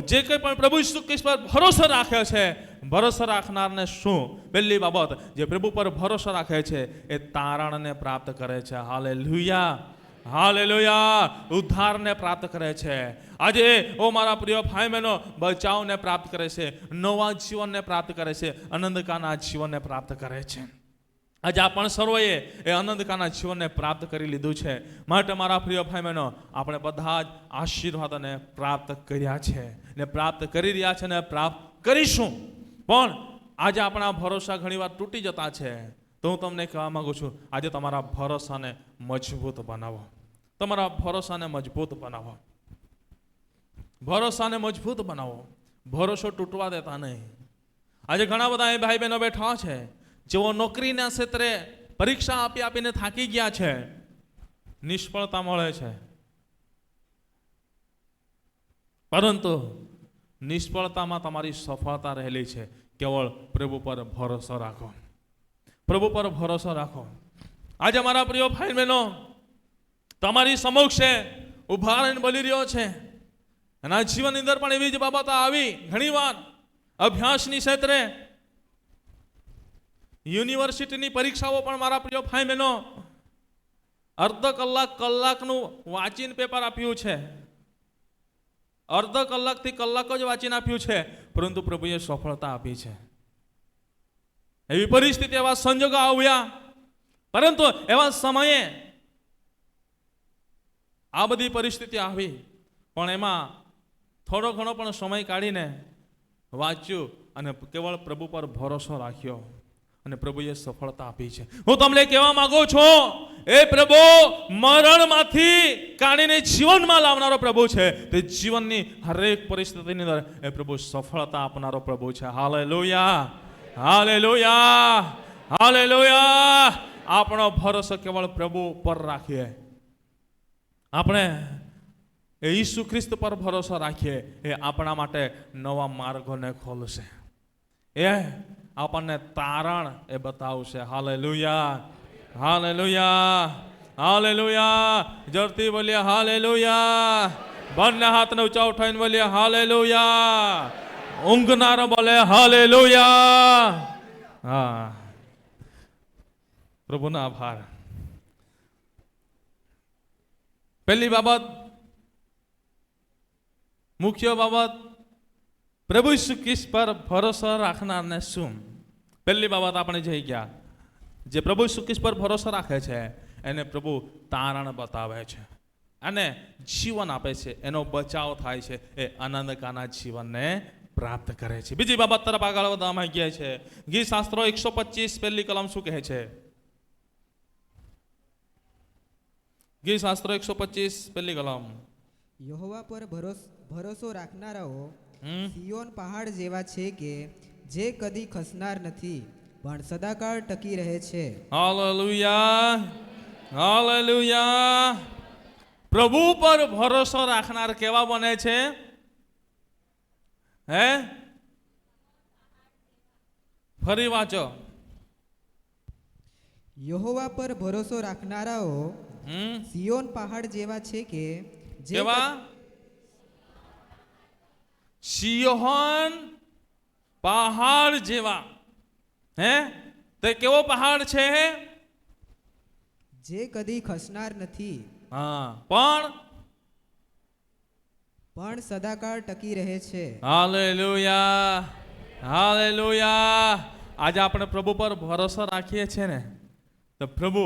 Speaker 1: જે કંઈ પણ પ્રભુ ઈસુ ખ્રિસ્ત પર ભરોસો રાખે છે, ભરોસો રાખનારને શું? પહેલી બાબત, જે પ્રભુ પર ભરોસો રાખે છે એ તારણને પ્રાપ્ત કરે છે. Hallelujah, hallelujah. ઉદ્ધારને પ્રાપ્ત કરે છે. આજે ઓ મારા પ્રિય ભાઈ બહેનો, બચાવને પ્રાપ્ત કરે છે, નવા જીવનને પ્રાપ્ત કરે છે, આનંદકાના જીવનને પ્રાપ્ત કરે છે. આજે આપણ સર્વએ એ આનંદકાના જીવનને પ્રાપ્ત કરી લીધું છે. માટે મારા પ્રિય ભાઈ બહેનો, આપણે બધા જ આશીર્વાદને પ્રાપ્ત કર્યા છે ને પ્રાપ્ત કરી રહ્યા છે ને પ્રાપ્ત કરીશું. પણ આજે આપણા ભરોસા ઘણીવાર તૂટી જતા છે. તો હું તમને કહેવા માંગુ છું, આજે તમારા ભરોસાને મજબૂત બનાવો. તમારા ભરોસાને મજબૂત બનાવો. ભરોસાને મજબૂત બનાવો. ભરોસો તૂટવા દેતા નહીં. આજે ઘણા બધા એ ભાઈ બહેનો બેઠા છે જેઓ નોકરીના ક્ષેત્રે પરીક્ષા આપી આપીને થાકી ગયા છે, નિષ્ફળતા મળે છે. પરંતુ નિષ્ફળતામાં તમારી સફળતા રહેલી છે. કેવળ પ્રભુ પર ભરોસો રાખો. પ્રભુ પર ભરોસો રાખો. આજે મારા પ્રિય ભાઈ બહેનો, તમારી સમક્ષે ઉભા રહીને બોલી રહ્યો છે. અને આ જીવનની અંદર પણ એવી જ બાબતો આવી ઘણીવાર અભ્યાસની ક્ષેત્રે, યુનિવર્સિટીની પરીક્ષાઓ પણ મારા પ્રિય ભાઈ બહેનો અડધો કલાકનું વાંચીને પેપર આપ્યું છે. અડધો કલાકથી કલાકો જ વાંચીને આપ્યું છે, પરંતુ પ્રભુએ સફળતા આપી છે. એવી પરિસ્થિતિ, એવા સંજોગો આવ્યા, પરંતુ એવા સમયે આ બધી પરિસ્થિતિ આવી, પણ એમાં થોડો ઘણો પણ સમય કાઢીને વાંચ્યું અને કેવળ પ્રભુ પર ભરોસો રાખ્યો અને પ્રભુએ સફળતા આપી છે. હું તમને કહેવા માંગુ છું, એ પ્રભુ મરણમાંથી કાઢીને જીવનમાં લાવનારો પ્રભુ છે. તે જીવનની હરેક પરિસ્થિતિની અંદર એ પ્રભુ સફળતા આપનારો પ્રભુ છે. Hallelujah, hallelujah, hallelujah. આપણો ભરોસો કેવળ પ્રભુ પર રાખીએ, આપણે એ ઈસુ ખ્રિસ્ત પર ભરોસો રાખીએ, એ આપણા માટે નવા માર્ગોને ખોલશે, એ આપણને તારણ એ બતાવશે. Hallelujah, hallelujah, hallelujah. જરતી બોલીએ હાલેલુયા. બંને હાથને ઊંચા ઉઠાવીને બોલીએ હાલેલુયા. ઊંઘનારો બોલે હાલેલુયા. હા, પ્રભુનો આભાર. પહેલી બાબત, મુખ્ય બાબત, પ્રભુ ઈસુ ખ્રિસ્ત પર ભરોસો રાખનારને શું? પહેલી બાબત આપણે જઈ ગયા, જે પ્રભુ ઈસુ ખ્રિસ્ત પર ભરોસો રાખે છે એને પ્રભુ તારણ બતાવે છે અને જીવન આપે છે, એનો બચાવ થાય છે, એ આનંદકાના જીવનને પ્રાપ્ત કરે છે. બીજી બાબત તરફ આગળ વધવામાં ગયા છે. ગીત શાસ્ત્રો 125 પહેલી કલમ શું કહે છે? ગીત શાસ્ત્રો 125 પહેલી કલમ.
Speaker 5: યહોવા પર ભરોસો રાખનારાઓ સિયોન પહાડ જેવા છે કે જે કદી ખસનાર નથી, પણ સદાકાળ ટકી રહે છે.
Speaker 1: Hallelujah, hallelujah. પ્રભુ પર ભરોસો રાખનાર કેવા બને છે? હે, ફરી વાંચો.
Speaker 5: યહોવા પર ભરોસો રાખનારાઓ સિયોન પહાડ જેવા છે કે જે
Speaker 1: કેવા? સિયોન પહાડ જેવા. હે, તે કેવો પહાડ છે?
Speaker 5: જે કદી ખસનાર નથી,
Speaker 1: હા,
Speaker 5: પણ સદાકાળ ટકી રહે છે.
Speaker 1: Hallelujah, hallelujah. આજે આપણે પ્રભુ પર ભરોસો રાખીએ છીએ ને, તો પ્રભુ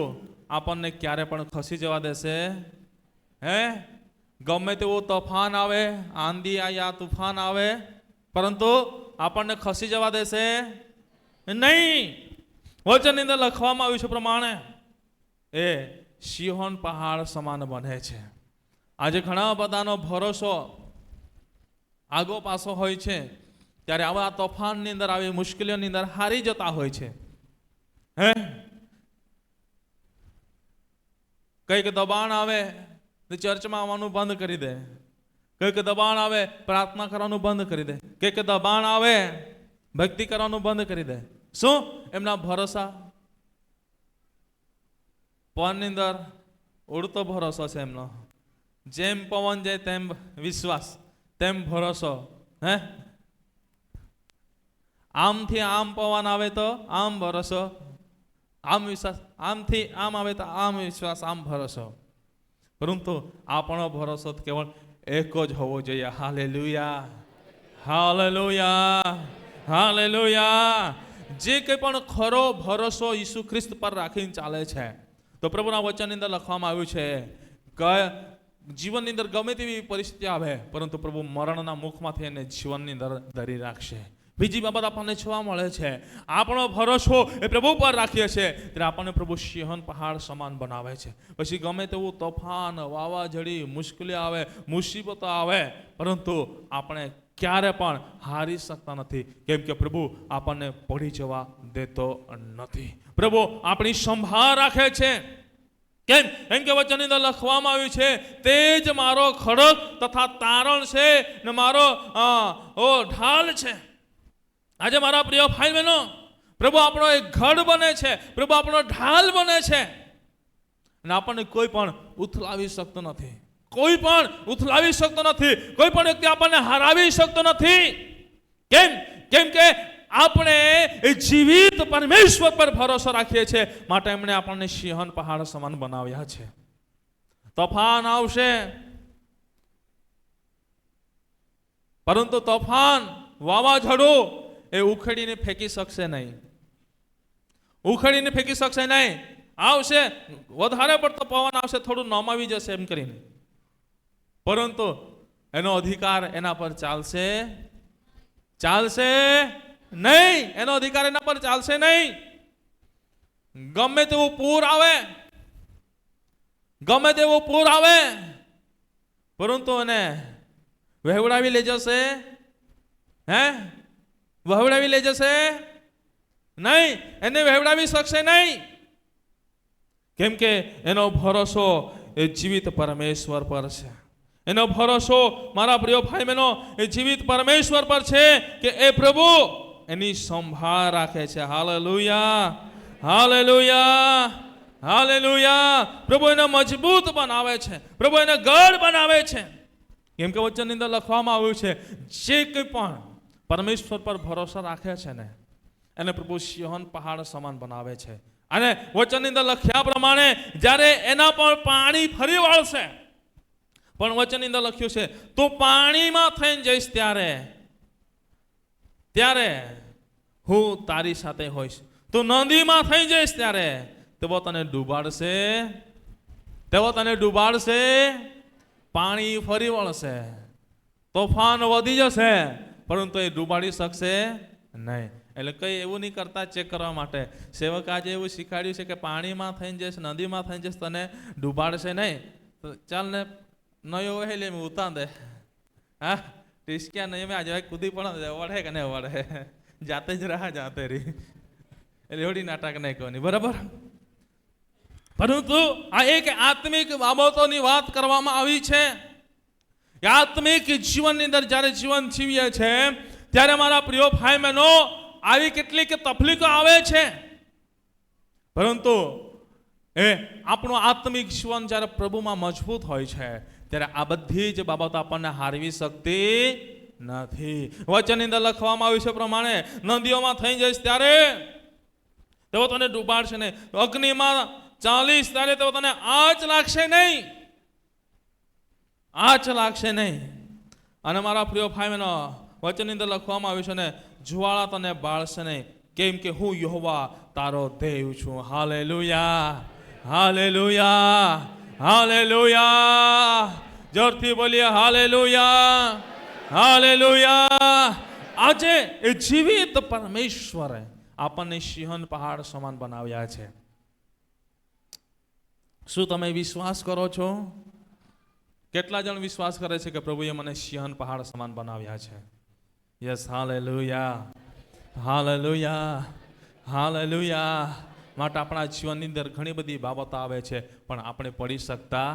Speaker 1: આપણને ક્યારે પણ ખસી જવા દેશે? હે, ગમે તેવું તોફાન આવે, આંધી યા તુફાન આવે, પરંતુ આપણને ખસી જવા દેશે નહીં. વચનની અંદર લખવામાં આવ્યું છે પ્રમાણે એ સિયોન પહાડ સમાન બને છે. આજે ઘણા બધાનો ભરોસો આગો પાસો હોય છે, ત્યારે આવા તોફાનની અંદર, આવી મુશ્કેલીઓની અંદર હારી જતા હોય છે. હે, કંઈક દબાણ આવે તો ચર્ચમાં આવવાનું બંધ કરી દે, કંઈક દબાણ આવે પ્રાર્થના કરવાનું બંધ કરી દે, કંઈક દબાણ આવે ભક્તિ કરવાનું બંધ કરી દે. શું? એમના ભરોસા પવનની અંદર ઉડતો ભરોસો છે એમનો. જેમ પવન જાય તેમ વિશ્વાસ, તેમ ભરોસો. હે, આમથી આમ પવન આવે તો આમ ભરોસો, આમ વિશ્વાસ, આમથી આમ આવે તો આમ વિશ્વાસ, આમ ભરોસો. પરંતુ આપણો ભરોસો કેવળ એક જ હોવો જોઈએ. Hallelujah, hallelujah, hallelujah. જે કંઈ પણ ખરો ભરોસો ઈસુ ખ્રિસ્ત પર રાખીને ચાલે છે, તો પ્રભુના વચનની અંદર લખવામાં આવ્યું છે કે જીવનની અંદર ગમે તેવી પરિસ્થિતિ આવે, પરંતુ પ્રભુ મરણના મુખમાંથી એને જીવનની અંદર ધરી રાખશે. બીજી બાબત આપણને જોવા મળે છે, આપણો ભરોસો એ પ્રભુ પર રાખીએ છીએ ત્યારે આપણને પ્રભુ સિંહણ પહાડ સમાન બનાવે છે. પછી ગમે તેવું તોફાન, વાવાઝોડી, મુશ્કેલી આવે, મુસીબતો આવે, પરંતુ આપણે ક્યારે પણ હારી શકતા નથી, કેમ કે પ્રભુ આપણને પડી જવા દેતો નથી. પ્રભુ આપણી સંભાળ રાખે છે. કેમ? કે વચનની અંદર લખવામાં આવ્યું છે, તે જ મારો ખડક તથા તારણ છે ને મારો ઢાલ છે. આજે મારા પ્રિય ભાઈ બહેનો, પ્રભુ આપણો એક ગઢ બને છે, પ્રભુ આપણો ઢાલ બને છે, અને આપણને કોઈ પણ ઉથલાવી શકતો નથી, કોઈ પણ ઉથલાવી શકતો નથી, કોઈ પણ વ્યક્તિ આપણને હરાવી શકતો નથી. કેમ? કેમ કે આપણે એ જીવિત પરમેશ્વર પર ભરોસો રાખીએ છીએ, માટે એમણે આપણને સિંહણ પહાડ સમાન બનાવ્યા છે. તોફાન આવશે, પરંતુ તોફાન, વાવાઝોડું એ ઉખેડીને ફેંકી શકશે નહીં. ઉખેડીને ફેંકી શકશે નહીં. આવશે, વધારે પડતો પવન આવશે, થોડું નમાવી જશે એમ કરીને, પરંતુ એનો અધિકાર એના પર ચાલશે નહીં. એનો અધિકાર એના પર ચાલશે નહીં. ગમે તેવું પૂર આવે, પરંતુ એને વહેવડાવી લઈ જશે નહીં. એને વહેવડાવી શકશે નહીં. કેમ કે એનો ભરોસો એ જીવિત પરમેશ્વર પર છે. એનો ભરોસો મારા પ્રિય ભાઈ બહેનો એ જીવિત પરમેશ્વર પર છે કે એ પ્રભુ એની સંભાળ રાખે છે. Hallelujah, hallelujah, hallelujah. પ્રભુ એને મજબૂત બનાવે છે, પ્રભુ એને ગઢ બનાવે છે. કેમ કે વચનની અંદર લખવામાં આવ્યું છે, જે કંઈ પણ પરમેશ્વર પર ભરોસો રાખે છે ને એને પ્રભુ સિંહોન પહાડ સમાન બનાવે છે. અને વચનની અંદર લખ્યા પ્રમાણે જ્યારે એના પર પાણી ફરી વળશે, પણ વચનની અંદર લખ્યું છે તું પાણીમાં થઈને જઈશ ત્યારે હું તારી સાથે હોઈશ. તું નદીમાં થઈ જઈશ ત્યારે તેઓ તને ડૂબાડશે, પાણી ફરી વળશે, તોફાન વધી જશે, પરંતુ એ ડૂબાડી શકશે નહીં. એટલે કંઈ એવું નહીં કરતા ચેક કરવા માટે. સેવક આજે એવું શીખવાડ્યું છે કે પાણીમાં થઈને જઈશ, નદીમાં થઈને જઈશ, તને ડૂબાડશે નહીં. તો ચાલ ને નયો વહેલે એમ ઉતાર દે. હા, ટીસ્ક્યા નહીં મેં આજે કૂદી પણ વળે કે નહીં વળે, જાતે જ જાતે રહી. એટલે એવડી નાટક નહીં કોની, બરાબર. પરંતુ આ એક આત્મિક બાબતોની વાત કરવામાં આવી છે. આત્મિક જીવનની અંદર જ્યારે જીવન જીવીએ છે ત્યારે મારા પ્રિય ભાઈ બહેનો આવી કેટલીક તકલીફો આવે છે, પરંતુ એ આપણું આત્મિક જીવન જ્યારે પ્રભુમાં મજબૂત હોય છે ત્યારે આ બધી જ બાબતો આપણને હારવી શકતી નથી. વચનની અંદર લખવામાં આવ્યું છે પ્રમાણે નદીઓમાં થઈ જઈશ ત્યારે તેઓ તને ડૂબાડશે નહીં, અગ્નિમાં ચાલીશ ત્યારે તેઓ તને આંચ લાગશે નહીં. અને મારા પ્રિય ભાઈ બહેનો વચનની અંદર લખવામાં આવ્યું છે ને જ્વાળા તને બાળશે નહીં, કેમ કે હું યહોવા તારો દેવ છું. Hallelujah, hallelujah, hallelujah. જોરથી બોલીએ હાલેલુયા, હાલેલુયા. આજે એ જીવિત પરમેશ્વરે આપણને સિંહન પહાડ સમાન બનાવ્યા છે. શું તમે વિશ્વાસ કરો છો? કેટલા જણ વિશ્વાસ કરે છે કે પ્રભુએ મને સિંહન પહાડ સમાન બનાવ્યા છે? Yes, hallelujah, hallelujah, hallelujah. માટે આપણા જીવનની અંદર ઘણી બધી બાબતો આવે છે પણ આપણે પડી શકતા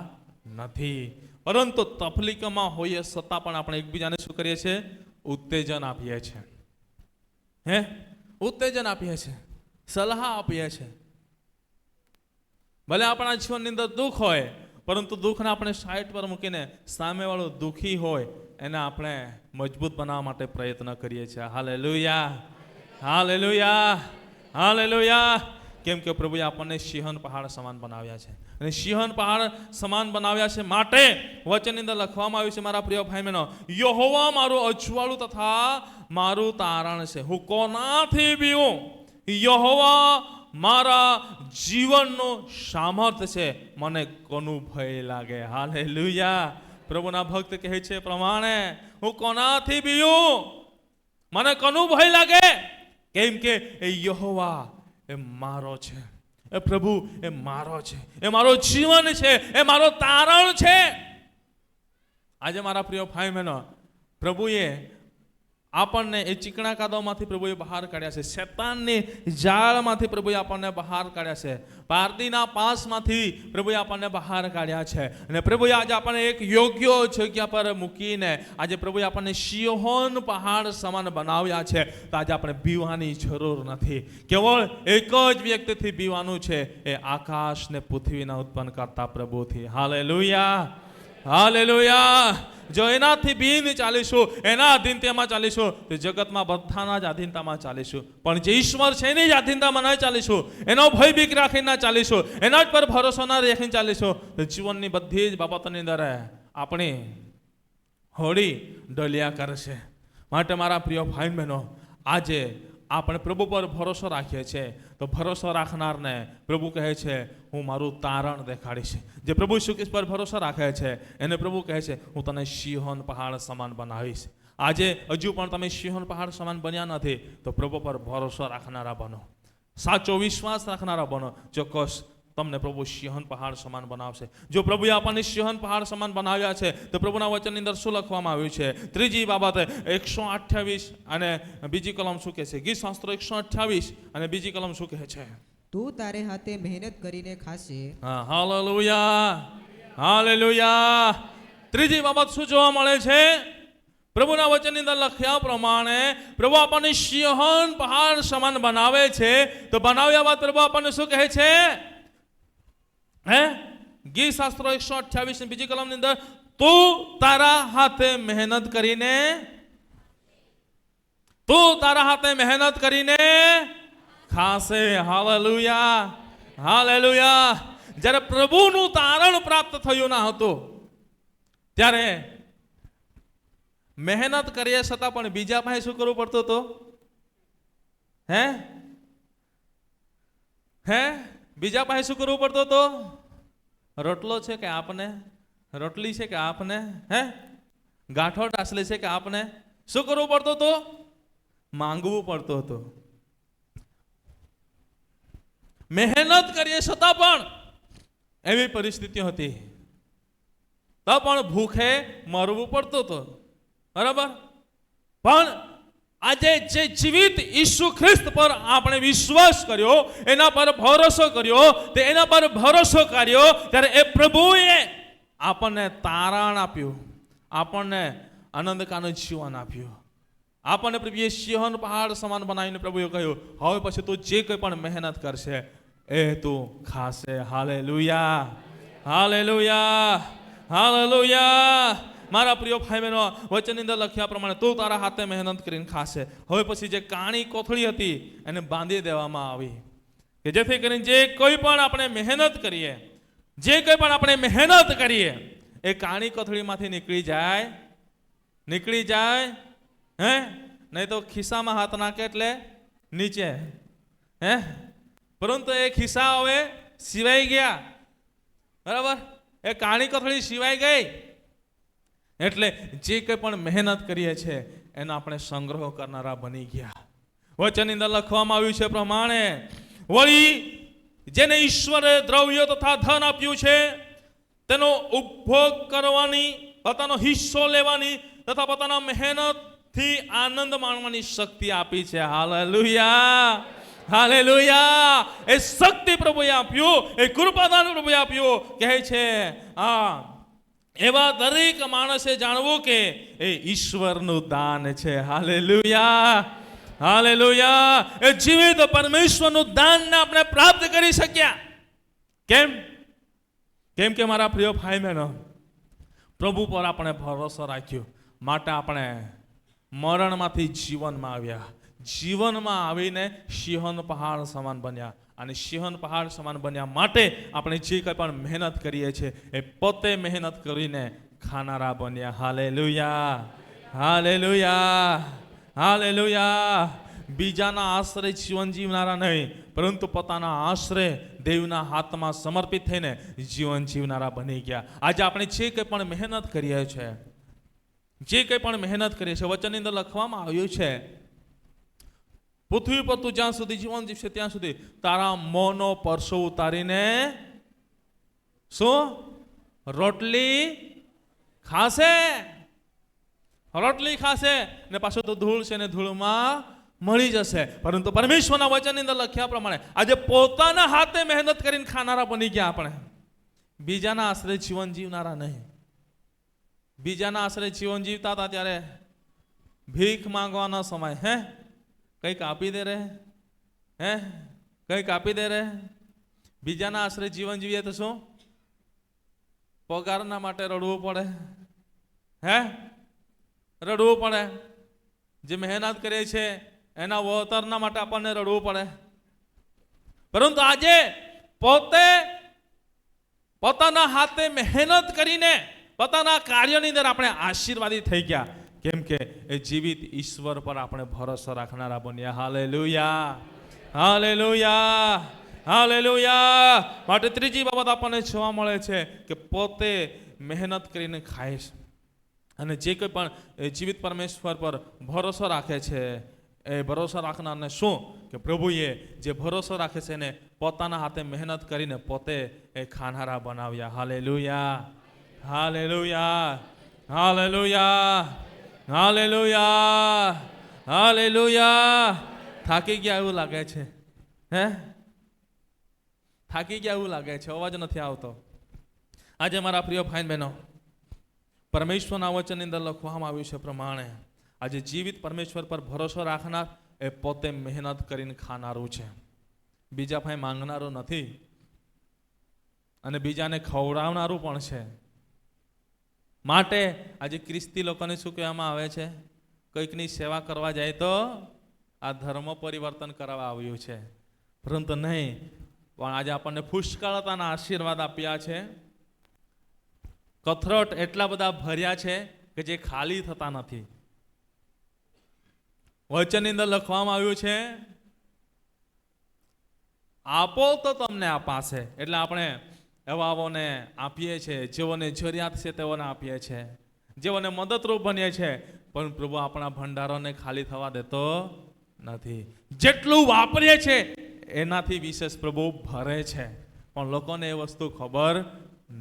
Speaker 1: નથી. પરંતુ તકલીફમાં હોઈએ છતાં પણ આપણે એકબીજાને શું કરીએ છીએ? ઉત્તેજન આપીએ છીએ. ઉત્તેજન આપીએ છીએ, સલાહ આપીએ છીએ. ભલે આપણા જીવનની અંદર દુઃખ હોય, પરંતુ દુઃખને આપણે સાઈડ પર મૂકીને સામેવાળો દુઃખી હોય એને આપણે મજબૂત બનાવવા માટે પ્રયત્ન કરીએ છીએ. Hallelujah, hallelujah, hallelujah. કેમ કે પ્રભુએ આપણને સિંહન પહાડ સમાન બનાવ્યા છે. અને સિંહન પહાડ સમાન બનાવ્યા છે માટે વચનની અંદર લખવામાં આવ્યું છે મારા પ્રિય ભાઈ બહેનો, યહોવા મારું અજવાળું તથા મારું તારણ છે, હું કોનાથી બીવું? યહોવા મારા જીવનનું સામર્થ્ય છે, મને કોનું ભય લાગે? હાલેલુયા. પ્રભુના ભક્ત કહે છે પ્રમાણે હું કોનાથી બીવું? મને કોનું ભય લાગે? કેમ કે એ યહોવા એ મારો છે, એ પ્રભુ એ મારો છે, એ મારો જીવન છે, એ મારો તારણ છે. આજે મારા પ્રિય ભાઈ બહેનો પ્રભુએ આપણને એ ચીકણા કાદવમાંથી પ્રભુએ બહાર કાઢ્યા છે, શેતાનની જાળમાંથી પ્રભુએ આપણને બહાર કાઢ્યા છે, પારદીના પાસમાંથી પ્રભુએ આપણને બહાર કાઢ્યા છે. અને પ્રભુએ આજે આપણને એક યોગ્ય જગ્યા પર મૂકીને આજે પ્રભુએ આપણને સિંહોન પહાડ સમાન બનાવ્યા છે. તો આજે આપણે બીવાની જરૂર નથી. કેવળ એક જ વ્યક્તિથી બીવાનું છે, એ આકાશ ને પૃથ્વીના ઉત્પન્ન કરતા પ્રભુથી. Hallelujah, hallelujah. જો એનાથી બીન ચાલીશું, એના અધીનતામાં ચાલીશું, તો જગતમાં બધાના જ અધીનતામાં ચાલીશું. પણ જે ઈશ્વર છે એની જ અધીનતામાં ન ચાલીશું, એનો ભય બીક રાખીને ના ચાલીશું, એના જ પર ભરોસો ના રાખીને ચાલીશું, તો જીવનની બધી જ બાબતોની અંદર આપણી હોડી ડોલિયા કરશે. માટે મારા પ્રિય ભાઈ બહેનો આજે આપણે પ્રભુ પર ભરોસો રાખીએ છીએ તો ભરોસો રાખનારને પ્રભુ કહે છે હું મારું તારણ દેખાડીશ. જે પ્રભુ ઈસુ ખ્રિસ્ત પર ભરોસો રાખે છે એને પ્રભુ કહે છે હું તને સિંહોન પહાડ સમાન બનાવીશ. આજે હજુ પણ તમે સિંહોન પહાડ સમાન બન્યા નથી તો પ્રભુ પર ભરોસો રાખનારા બનો, સાચો વિશ્વાસ રાખનારા બનો. ચોક્કસ તમને પ્રભુ સિંહન પહાડ સમાન બનાવશે. જો પ્રભુએ આપણને સિંહન પહાડ સમાન બનાવ્યા છે તો પ્રભુના વચનની અંદર શું લખવામાં આવ્યું છે? ત્રીજી બાબતે 128 અને બીજી કલમ શું કહે છે? ગીતશાસ્ત્રો 128 અને બીજી કલમ શું કહે છે?
Speaker 5: તું તારે હાથે મહેનત કરીને ખાશે.
Speaker 1: હા, હાલેલુયા, હાલેલુયા. ત્રીજી બાબત શું જોવા મળે છે? પ્રભુના વચનની અંદર લખ્યા પ્રમાણે પ્રભુ આપણને સિંહન પહાડ સમાન બનાવે છે. તો બનાવ્યા બાદ પ્રભુ આપણને શું કહે છે? ગીતશાસ્ત્રો 128 ની બીજી કલમની અંદર તું તારા હાથે મહેનત કરીને ખાશે. Hallelujah, hallelujah. જ્યારે પ્રભુનું તારણ પ્રાપ્ત થયું ના હતું ત્યારે મહેનત કરીએ છતાં પણ બીજા પાસે શું કરવું પડતું હતું? બીજા પાસે શું કરવું પડતું હતું? રોટલો છે કે આપને? રોટલી છે કે આપને? ગાંઠો ડાસલી છે કે આપને? શું કરવું પડતું હતું? માંગવું પડતું હતું. મહેનત કરીએ છતાં પણ એવી પરિસ્થિતિ હતી તો પણ ભૂખે મરવું પડતું હતું. બરાબર? પણ આજે જે જીવિત ઈસુ ખ્રિસ્ત પર આપણે વિશ્વાસ કર્યો, એના પર ભરોસો કર્યો, તે એના પર ભરોસો કર્યો ત્યારે એ પ્રભુએ આપણને તારણ આપ્યું, આપણને આનંદકાનું જીવન આપ્યું. આપણને પ્રભુએ સિંહન પહાડ સમાન બનાવીને પ્રભુએ કહ્યું હવે પછી તું જે કંઈ પણ મહેનત કરશે એ તું ખાશે. Hallelujah, hallelujah, hallelujah. મારા પ્રિય ભાઈ બહેનો, વચનની અંદર લખ્યા પ્રમાણે તું તારા હાથે મહેનત કરીને ખાશે. હવે પછી જે કાણી કોથળી હતી એને બાંધી દેવામાં આવી કે જેથી કરીને જે કોઈ પણ આપણે મહેનત કરીએ, એ કાણી કોથળીમાંથી નીકળી જાય. નહીં તો ખિસ્સામાં હાથ નાખે એટલે નીચે. પરંતુ એ ખિસ્સા હવે સિવાય ગયા. બરાબર? એ કાણી કોથળી સિવાય ગઈ એટલે જે કંઈ પણ મહેનત કરીએ છીએ એનો આપણે સંગ્રહ કરનારા બની ગયા. વચનની અંદર લખવામાં આવ્યું છે પ્રમાણે વળી જેને ઈશ્વરે દ્રવ્ય તથા ધન આપ્યું છે તેનો ઉપભોગ કરવાની, પોતાનો હિસ્સો લેવાની તથા પોતાના મહેનતથી આનંદ માણવાની શક્તિ આપી છે. Hallelujah, hallelujah. એ શક્તિ પ્રભુએ આપ્યું, એ કૃપાદાન પ્રભુએ આપ્યું. કહે છે એવા દરેક માણસે જાણવું કે એ ઈશ્વરનું દાન છે. Hallelujah, hallelujah. એ જીવિત પરમેશ્વરનું દાનને આપણે પ્રાપ્ત કરી શક્યા. કેમ કે મારા પ્રિય ભાઈ બહેનો, પ્રભુ પર આપણે ભરોસો રાખ્યો માટે આપણે મરણમાંથી જીવનમાં આવ્યા. જીવનમાં આવીને સિંહન પહાડ સમાન બન્યા. અને સિંહન પહાડ સમાન બન્યા માટે આપણે જે કંઈ પણ મહેનત કરીએ છીએ એ પોતે મહેનત કરીને ખાનારા બન્યા. Hallelujah, hallelujah, hallelujah. બીજાના આશરે જીવન જીવનારા નહીં પરંતુ પોતાના આશરે દેવના હાથમાં સમર્પિત થઈને જીવન જીવનારા બની ગયા. આજે આપણે જે કંઈ પણ મહેનત કરીએ છીએ, વચનની અંદર લખવામાં આવ્યું છે પૃથ્વી પર તું જ્યાં સુધી જીવન જીવશે ત્યાં સુધી તારા મોંનો પરસો ઉતારીને શું રોટલી ખાશે ને પાછું તો ધૂળ છે ને ધૂળમાં મળી જશે. પરંતુ પરમેશ્વરના વચનની અંદર લખ્યા પ્રમાણે આજે પોતાના હાથે મહેનત કરીને ખાનારા બની ગયા. આપણે બીજાના આશરે જીવન જીવનારા નહીં. બીજાના આશરે જીવન જીવતા હતા ત્યારે ભીખ માંગવાનો સમય કંઈક આપી દે રે, કંઈક આપી દે રે. બીજાના આશરે જીવન જીવીએ તો શું પગારના માટે રડવું પડે, રડવું પડે. જે મહેનત કરે છે એના વળતરના માટે આપણને રડવું પડે. પરંતુ આજે પોતાના હાથે મહેનત કરીને પોતાના કાર્યની અંદર આપણે આશીર્વાદિત થઈ ગયા. કેમ કે એ જીવિત ઈશ્વર પર આપણે ભરોસો રાખનારા બન્યા. Hallelujah, hallelujah, hallelujah. માટે ત્રીજી બાબત આપણને જોવા મળે છે કે પોતે મહેનત કરીને ખાય છે અને જે કોઈ પણ જીવિત પરમેશ્વર પર ભરોસો રાખે છે એ ભરોસો રાખનારને શું કે પ્રભુએ જે ભરોસો રાખે છે એને પોતાના હાથે મહેનત કરીને પોતે એ ખાનારા બનાવ્યા. Hallelujah, hallelujah, hallelujah, hallelujah, hallelujah. થાકી ગયા એવું લાગે છે? હે, થાકી ગયા એવું લાગે છે? અવાજ નથી આવતો. આજે મારા પ્રિય ભાઈ બહેનો, પરમેશ્વરના વચનની અંદર લખવામાં આવ્યું છે પ્રમાણે આજે જીવિત પરમેશ્વર પર ભરોસો રાખનાર એ પોતે મહેનત કરીને ખાનારું છે. બીજા ભાઈ માંગનારું નથી અને બીજાને ખવડાવનારું પણ છે. માટે આજે ખ્રિસ્તી લોકોને શું કહેવામાં આવે છે? કંઈકની સેવા કરવા જાય તો આ ધર્મ પરિવર્તન કરવા આવ્યું છે, પરંતુ નહીં, પણ આજે આપણને પુષ્કળતાના આશીર્વાદ આપ્યા છે. કથરોટ એટલા બધા ભર્યા છે કે જે ખાલી થતા નથી. વચનની અંદર લખવામાં આવ્યું છે આપો તો તમને અપાશે. એટલે આપણે એવાઓને આપીએ છીએ, જેઓને જરૂરિયાત છે તેઓને આપીએ છીએ, જેઓને મદદરૂપ બનીએ છીએ, પણ પ્રભુ આપણા ભંડારોને ખાલી થવા દેતો નથી. જેટલું વાપરીએ છીએ એનાથી વિશેષ પ્રભુ ભરે છે, પણ લોકોને એ વસ્તુ ખબર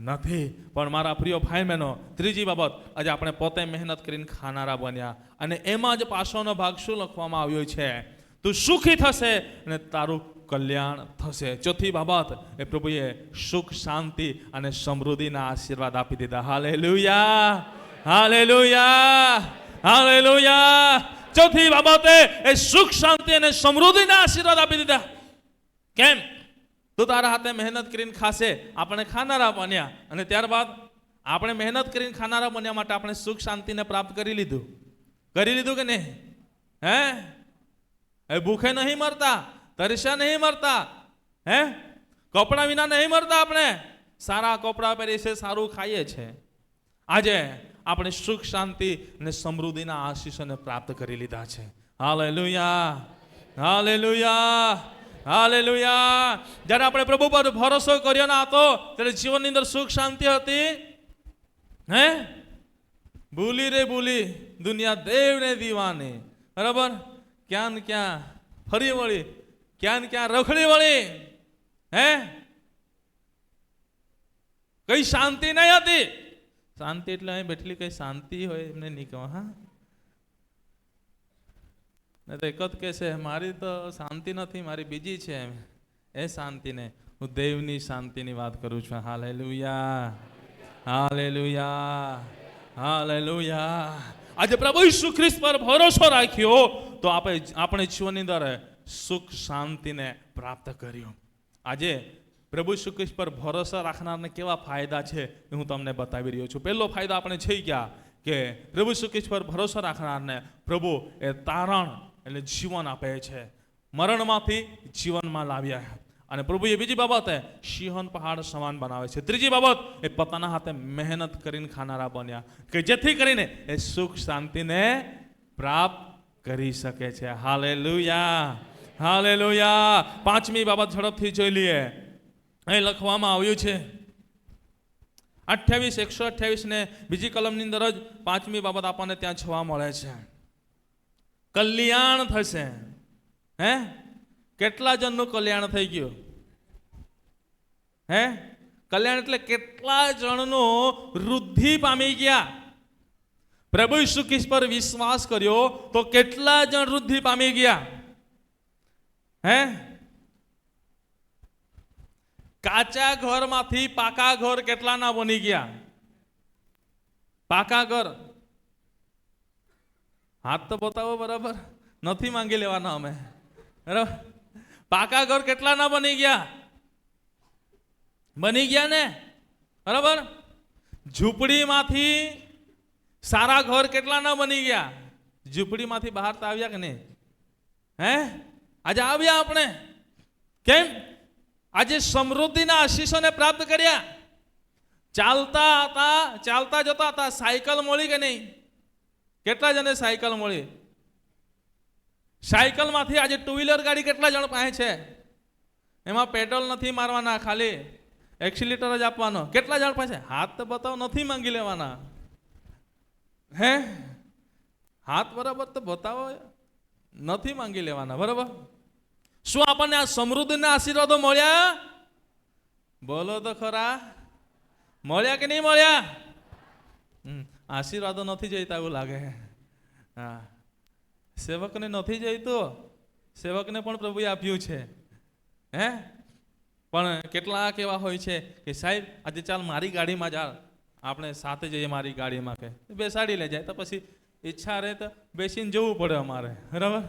Speaker 1: નથી. પણ મારા પ્રિય ભાઈ બહેનો, ત્રીજી બાબત, આજે આપણે પોતે મહેનત કરીને ખાનારા બન્યા અને એમાં જ પાછળનો ભાગ શું લખવામાં આવ્યો છે? તું સુખી થશે અને તારું કલ્યાણ થશે. ચોથી બાબત એ પ્રભુએ સુખ, શાંતિ અને સમૃદ્ધિના આશીર્વાદ આપી દીધા. Hallelujah, hallelujah, hallelujah. ચોથી બાબતે એ સુખ, શાંતિ અને સમૃદ્ધિના આશીર્વાદ આપી દીધા. કેમ? તો તારા હાથે મહેનત કરીને ખાશે, આપણે ખાનારા બન્યા, અને ત્યારબાદ આપણે મહેનત કરીને ખાનારા બન્યા માટે આપણે સુખ શાંતિને પ્રાપ્ત કરી લીધું. કરી લીધું કે નહીં? હે, એ ભૂખે નહીં મરતા, તરસ્યા નહીં મરતા, હે, કપડા વિના નહીં મરતા. આપણે સારા કપડા પહેરીએ છીએ, સારું ખાઈએ છીએ. આજે આપણે સુખ, શાંતિ અને સમૃદ્ધિના આશીષોને પ્રાપ્ત કરી લીધા છે. Hallelujah, hallelujah, hallelujah. જ્યારે આપણે પ્રભુ પર ભરોસો કર્યો ના હતો ત્યારે જીવનની અંદર સુખ શાંતિ હતી? હે, ભૂલી રે ભૂલી દુનિયા દેવને દીવાની. બરાબર? ક્યાં ને ક્યાં ફરી વળી, ક્યાં ને ક્યાં રખડી વળી. હે, કઈ શાંતિ નહીં હતી. શાંતિ એટલે અહીં બેઠલી કઈ શાંતિ હોય એમને નહીં કહો. હા, તો એક જ કે છે મારી તો શાંતિ નથી, મારી બીજી છે. એ શાંતિને હું દેવની શાંતિની વાત કરું છું. Hallelujah, hallelujah, hallelujah. આજે પ્રભુ ઈસુ ખ્રિસ્ત પર ભરોસો રાખ્યો તો આપણે જીવનની અંદર સુખ શાંતિને પ્રાપ્ત કર્યું. આજે પ્રભુ ઈસુ ખ્રિસ્ત પર ભરોસો રાખનારને કેવા ફાયદા છે એ હું તમને બતાવી રહ્યો છું. પહેલો ફાયદો આપણે છે ગયા કે પ્રભુ ઈસુ ખ્રિસ્ત પર ભરોસો રાખનારને પ્રભુ એ તારણ એટલે જીવન આપે છે, મરણમાંથી જીવનમાં લાવ્યા. અને પ્રભુએ બીજી બાબતે સિંહણ પહાડ સમાન બનાવે છે. ત્રીજી બાબત એ પોતાના હાથે મહેનત કરીને ખાનારા બન્યા કે જેથી કરીને એ સુખ શાંતિને પ્રાપ્ત કરી શકે છે. Hallelujah, hallelujah. પાંચમી બાબત ઝડપથી જોઈ લઈએ. અહીં લખવામાં આવ્યું છે 128 ને બીજી કલમની અંદર જ પાંચમી બાબત આપણને ત્યાં જોવા મળે છે. કલ્યાણ થશે. હે, કેટલા જણનું કલ્યાણ થઈ ગયું? હે, કલ્યાણ એટલે કેટલા જણનો વૃદ્ધિ પામી ગયા? પ્રભુ ઈસુ ખ્રિસ્ત પર વિશ્વાસ કર્યો તો કેટલા જણ વૃદ્ધિ પામી ગયા? હે, કાચા ઘરમાંથી પાકા ઘર કેટલાના બની ગયા? પાકા ઘર હાથ તો બતાવો. બરાબર, નથી માંગી લેવાના અમે. બરાબર, પાકા ઘર કેટલાના બની ગયા? બની ગયા ને? બરાબર, ઝૂંપડીમાંથી સારા ઘર કેટલાના બની ગયા? ઝૂંપડીમાંથી બહાર તો આવ્યા કે નહીં? હે, આજે આવ્યા આપણે. કેમ? આજે સમૃદ્ધિના આશીષોને પ્રાપ્ત કર્યા. ચાલતા હતા, ચાલતા જતા હતા, સાયકલ મળી કે નહીં? કેટલા જણને સાયકલ મળી? સાયકલમાંથી આજે ટુ વ્હીલર ગાડી કેટલા જણ પાસે છે? એમાં પેટ્રોલ નથી મારવાના, ખાલી એક્સિલેટર જ આપવાનો. કેટલા જણ પાસે? હાથ તો બતાવો, નથી માંગી લેવાના. હે, હાથ બરાબર તો બતાવો, નથી માંગી લેવાના. બરાબર? શું આપણને આ સમૃદ્ધિના આશીર્વાદો મળ્યા? બોલો તો ખરા, મળ્યા કે નહીં મળ્યા? આશીર્વાદો નથી જોઈતા એવું લાગે. હા, સેવકને નથી જોઈતું, સેવકને પણ પ્રભુએ આપ્યું છે. હે, પણ કેટલાક એવા હોય છે કે સાહેબ આજે ચાલ મારી ગાડીમાં ચાલ, આપણે સાથે જઈએ મારી ગાડીમાં, કે બેસાડી લે જાય. તો પછી ઈચ્છા રહે તો બેસીને જવું પડે અમારે. બરાબર?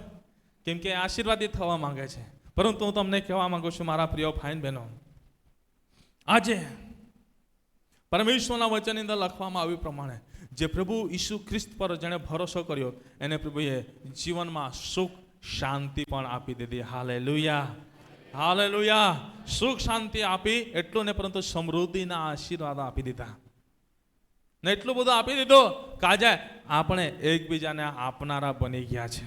Speaker 1: કેમ કે આશીર્વાદિત થવા માંગે છે. પરંતુ હું તમને કહેવા માંગુ છું મારા પ્રિય ભાઈ બહેનો, આજે પરમેશ્વરના વચનની અંદર લખવામાં આવ્યું પ્રમાણે જે પ્રભુ ઈસુ ખ્રિસ્ત પર જેણે ભરોસો કર્યો એને પ્રભુએ જીવનમાં સુખ શાંતિ પણ આપી દીધી. Hallelujah, hallelujah. સુખ શાંતિ આપી એટલું ને, પરંતુ સમૃદ્ધિના આશીર્વાદ આપી દીધા ને. એટલું બધું આપી દીધું કે આજે આપણે એકબીજાને આપનારા બની ગયા છે.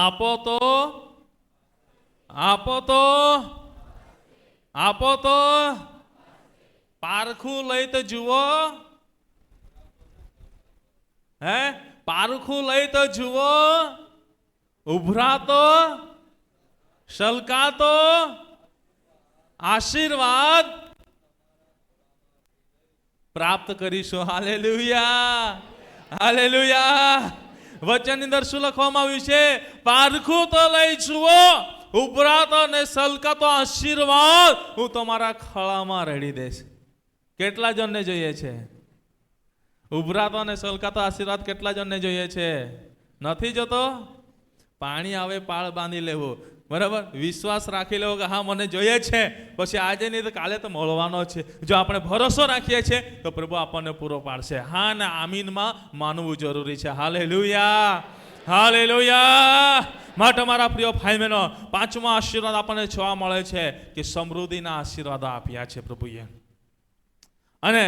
Speaker 1: આપો તો, આપો તો, આપો તો, પારખું લઈ તો જુઓ. હે, પારખું લઈ તો જુઓ, ઉભરાતો સલકાતો આશીર્વાદ પ્રાપ્ત કરીશું. Hallelujah, hallelujah. વચનની અંદર શું લખવામાં આવ્યું છે? પારખું તો લઈ જુઓ, ઉભરાતો અને સલકાતો આશીર્વાદ હું તમારા ખળામાં રેડી દઈશ. કેટલા જણને જોઈએ છે? ઉભરાતો અને સલકાતો આશીર્વાદ કેટલા જણને જોઈએ છે? નથી જોતો? પાણી આવે પાળ બાંધી લેવું. બરાબર? વિશ્વાસ રાખી લેવો કે હા મને જોઈએ છે, પછી આજે નહીં તો કાલે તો મળવાનો છે. જો આપણે ભરોસો રાખીએ છીએ તો પ્રભુ આપણને પૂરો પાડશે. હા ને આમીનમાં માનવું જરૂરી છે. Hallelujah, hallelujah. માટે મારા પ્રિય ભાઈ બહેનો, પાંચમો આશીર્વાદ આપણને જોવા મળે છે કે સમૃદ્ધિના આશીર્વાદો આપ્યા છે પ્રભુએ. અને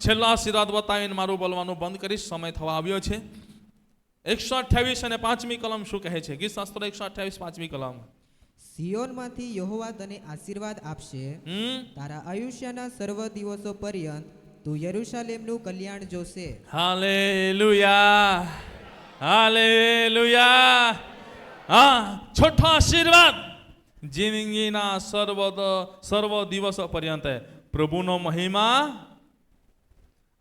Speaker 1: છેલ્લો આશીર્વાદ બતાવીને મારું બોલવાનું બંધ કરીશ, સમય થવા આવ્યો છે. 128 અને 5મી કલમ શું કહે છે? ગીત શાસ્ત્ર 128 5મી કલમ.
Speaker 5: સિયોનમાંથી યહોવા તને આશીર્વાદ આપશે, તારા આયુષ્યના સર્વ દિવસો પર્યંત તું યરૂશાલેમનું કલ્યાણ જોશે.
Speaker 1: Hallelujah, hallelujah. હા, છઠ્ઠો આશીર્વાદ, જિંદગીના સર્વ દિવસો પર્યંત પ્રભુનો મહિમા.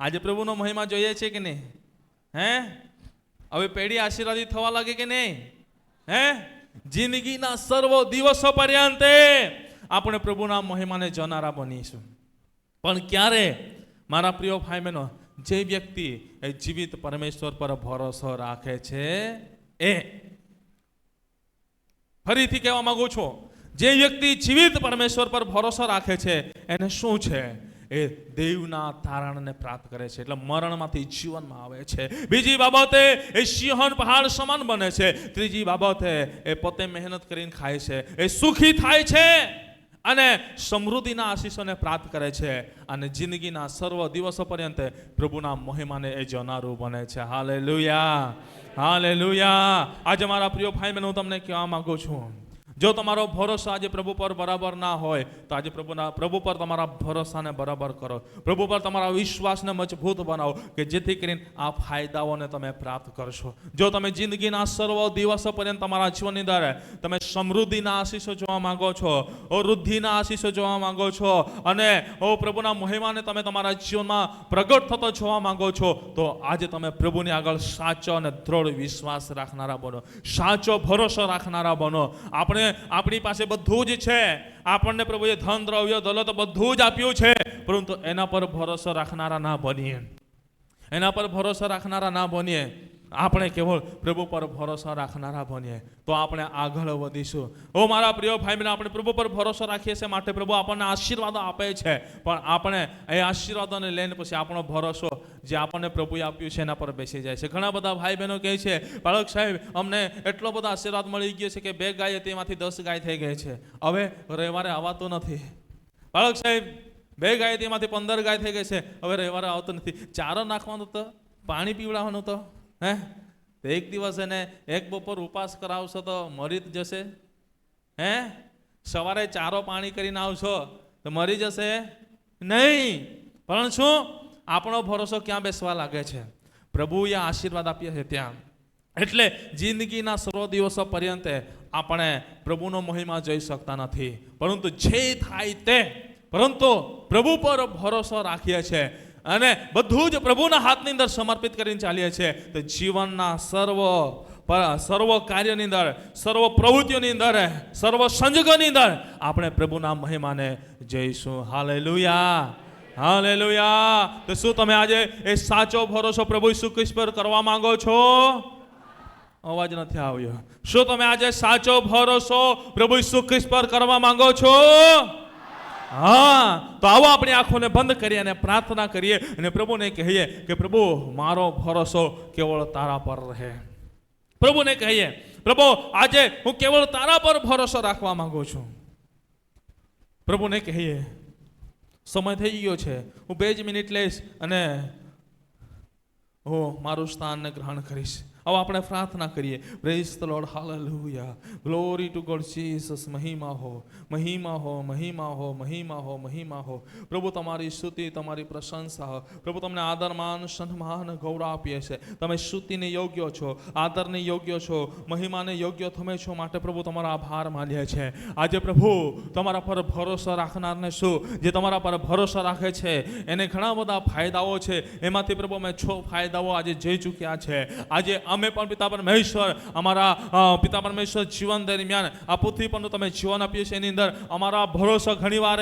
Speaker 1: આજે પ્રભુનો મહિમા જોઈએ છે કે નહીં? હે, હવે પેઢી આશીર્વાદિત થવા લાગે કે નહીં? હે, જિંદગીના સર્વ દિવસો પર્યંત આપણે પ્રભુના મહિમાને જોનારા બનીશું. પણ ક્યારે? મારા પ્રિય ભાઈ બહેનો, જે વ્યક્તિ એ જીવિત પરમેશ્વર પર ભરોસો રાખે છે એ, ફરીથી કહેવા માંગુ છું, જે વ્યક્તિ જીવિત પરમેશ્વર પર ભરોસો રાખે છે એને શું છે? એ દેવના તારણને પ્રાપ્ત કરે છે, એટલે મરણમાંથી જીવનમાં આવે છે. બીજી બાબતે એ સિંહણ પહાડ સમાન બને છે. ત્રીજી બાબતે એ પોતે મહેનત કરીને ખાય છે, એ સુખી થાય છે અને સમૃદ્ધિના આશીષોને પ્રાપ્ત કરે છે અને જિંદગીના સર્વ દિવસો પર્યંત પ્રભુના મહિમાને એ જોનારું બને છે. Hallelujah, hallelujah. આજે મારા પ્રિય ભાઈ બહેનો, હું તમને કહેવા માંગુ છું, જો તમારો ભરોસો આજે પ્રભુ પર બરાબર ના હોય તો આજે પ્રભુ પર તમારા ભરોસાને બરાબર કરો. પ્રભુ પર તમારા વિશ્વાસને મજબૂત બનાવો કે જેથી કરીને આ ફાયદાઓને તમે પ્રાપ્ત કરશો. જો તમે જિંદગીના સર્વ દિવસો પર્યંત તમારા જીવનની અંદર તમે સમૃદ્ધિના આશીષો જોવા માંગો છો, વૃદ્ધિના આશીષો જોવા માંગો છો અને પ્રભુના મહિમાને તમે તમારા જીવનમાં પ્રગટ થતો જોવા માંગો છો, તો આજે તમે પ્રભુની આગળ સાચો અને દ્રઢ વિશ્વાસ રાખનારા બનો, સાચો ભરોસો રાખનારા બનો. આપણી પાસે બધું જ છે, આપણને પ્રભુએ ધન દ્રવ્ય દોલત બધું જ આપ્યું છે, પરંતુ એના પર ભરોસો રાખનારા ના બનીએ, એના પર ભરોસો રાખનારા ના બનીએ. આપણે કેવળ પ્રભુ પર ભરોસો રાખનારા બનીએ તો આપણે આગળ વધીશું. મારા પ્રિય ભાઈ બહેનો, આપણે પ્રભુ પર ભરોસો રાખીએ છીએ માટે પ્રભુ આપણને આશીર્વાદો આપે છે, પણ આપણે એ આશીર્વાદોને લઈને પછી આપણો ભરોસો જે આપણને પ્રભુએ આપ્યું છે એના પર બેસી જાય છે. ઘણા બધા ભાઈ બહેનો કહે છે, બાળક સાહેબ અમને એટલો બધો આશીર્વાદ મળી ગયો છે કે 2 ગાય તેમાંથી 10 ગાય થઈ ગઈ છે, હવે રવિવારે આવતો નથી. બાળક સાહેબ 2 ગાય તેમાંથી 15 ગાય થઈ ગઈ છે, હવે રવિવારે આવતો નથી. ચારો નાખવાનો તો પાણી પીવડાવવાનું તો હે એક દિવસ એને એક બપોર ઉપવાસ કરાવશો તો મરી જ જશે હે સવારે ચારો પાણી કરીને આવશો તો મરી જશે નહીં. પણ શું આપણો ભરોસો ક્યાં બેસવા લાગે છે? પ્રભુએ આશીર્વાદ આપ્યા છે ત્યાં. એટલે જિંદગીના સર્વ દિવસો પર્યંત આપણે પ્રભુનો મહિમા જોઈ શકતા નથી, પરંતુ જે થાય તે પરંતુ પ્રભુ પર ભરોસો રાખીએ છીએ અને બધું જ પ્રભુના હાથની અંદર સમર્પિત કરીને ચાલીએ છીએ તો જીવનના સર્વ કાર્યની અંદર, સર્વ પ્રવૃત્તિઓની અંદર, સર્વ સંજોગોની અંદર આપણે પ્રભુના મહિમાને જોઈશું. Hallelujah, hallelujah. તો શું તમે આજે એ સાચો ભરોસો પ્રભુ ઈસુ ખ્રિસ્ત પર કરવા માંગો છો? અવાજ નથી આવ્યો. શું તમે આજે સાચો ભરોસો પ્રભુ ઈસુ ખ્રિસ્ત પર કરવા માંગો છો? હા, તો આવો આપણી આંખોને બંધ કરીએ અને પ્રાર્થના કરીએ અને પ્રભુને કહીએ કે પ્રભુ મારો ભરોસો કેવળ તારા પર રહે. પ્રભુને કહીએ પ્રભુ આજે હું કેવળ તારા પર ભરોસો રાખવા માંગુ છું. પ્રભુને કહીએ સમય થઈ ગયો છે, હું 2 જ મિનિટ લઈશ અને હું મારું સ્થાનને ગ્રહણ કરીશ. હવે આપણે પ્રાર્થના કરીએ. Praise the lord, hallelujah, glory two God Jesus. મહિમા હો, મહિમા હો, મહિમા હો, મહિમા હો, મહિમા હો. પ્રભુ તમારી સ્તુતિ, તમારી પ્રશંસા હો. પ્રભુ તમને આદર, માન, સન્માન, ગૌરવ આપીએ છે. તમે સ્તુતિને યોગ્ય છો, આદરને યોગ્ય છો, મહિમાને યોગ્ય તમે છો, માટે પ્રભુ તમારો આભાર માનીએ છીએ. આજે પ્રભુ તમારા પર ભરોસો રાખનારને શું, જે તમારા પર ભરોસો રાખે છે એને ઘણા બધા ફાયદાઓ છે. એમાંથી પ્રભુ અમે 6 ફાયદાઓ આજે જોઈ ચૂક્યા છે. આજે અમે પણ પિતા પરમેશ્વર અમારા પિતા પરમેશ્વર જીવન દરમિયાન આ પૃથ્વી પરનું તમે જીવન આપ્યું છે એની અંદર અમારા ભરોસો ઘણીવાર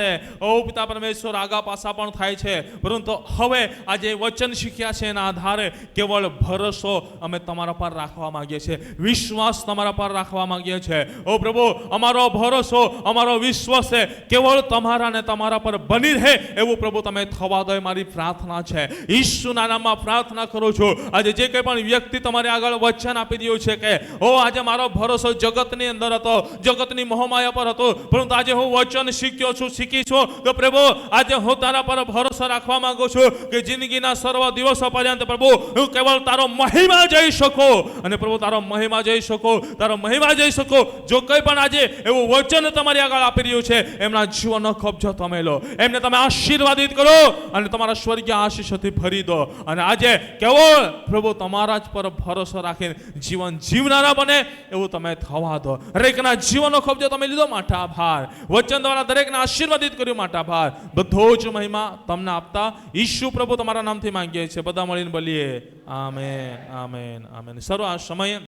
Speaker 1: પિતા પરમેશ્વર આગા પાછા પણ થાય છે, પરંતુ હવે આજે વચન શીખ્યા છે એના આધારે કેવળ ભરોસો અમે તમારા પર રાખવા માંગીએ છીએ, વિશ્વાસ તમારા પર રાખવા માંગીએ છીએ. ઓ પ્રભુ અમારો ભરોસો, અમારો વિશ્વાસ છે કેવળ તમારા ને તમારા પર બની રહે એવું પ્રભુ તમે થવા દો. મારી પ્રાર્થના છે, ઈસુના નામમાં પ્રાર્થના કરું છું. આજે જે કંઈ પણ વ્યક્તિ તમારી આગળ વચન આપી દીધું છે કે આજે મારો ભરોસો જગતની અંદર હતો, જગતની મોહમાયા પર હતો, પરંતુ આજે હું વચન શીખ્યો છું, શીખી છું, તો પ્રભુ આજે હું તારા પર ભરોસો રાખવા માંગુ છું કે જિંદગીના સર્વ દિવસો પર્યંત પ્રભુ હું કેવળ તારો મહિમા જઈ શકું અને પ્રભુ તારો મહિમા જઈ શકું, તારો મહિમા જઈ શકું. જો કંઈ પણ આજે એવું વચન તમારી આગળ આપી રહ્યું છે એમના જીવનનો કબજો તમે લો, એમને તમે આશીર્વાદિત કરો અને તમારા સ્વર્ગીય આશીષોથી ભરી દો. અને આજે કેવળ પ્રભુ તમારા જ પર ભરોસો રાખીને જીવન જીવનારા બને એવું તમે થવા દો. દરેકના જીવનનો કબજો તમે લીધો માટે આભાર. વચન દ્વારા દરેકને આશીર્વાદિત કર્યું માટે આભાર. બધો જ મહિમા તમને આપતા ઈસુ પ્રભુ તમારા નામથી માંગીએ છીએ. બધા મળીને બોલીએ આમેન, આમેન, આમેન. સર્વ આ સમયે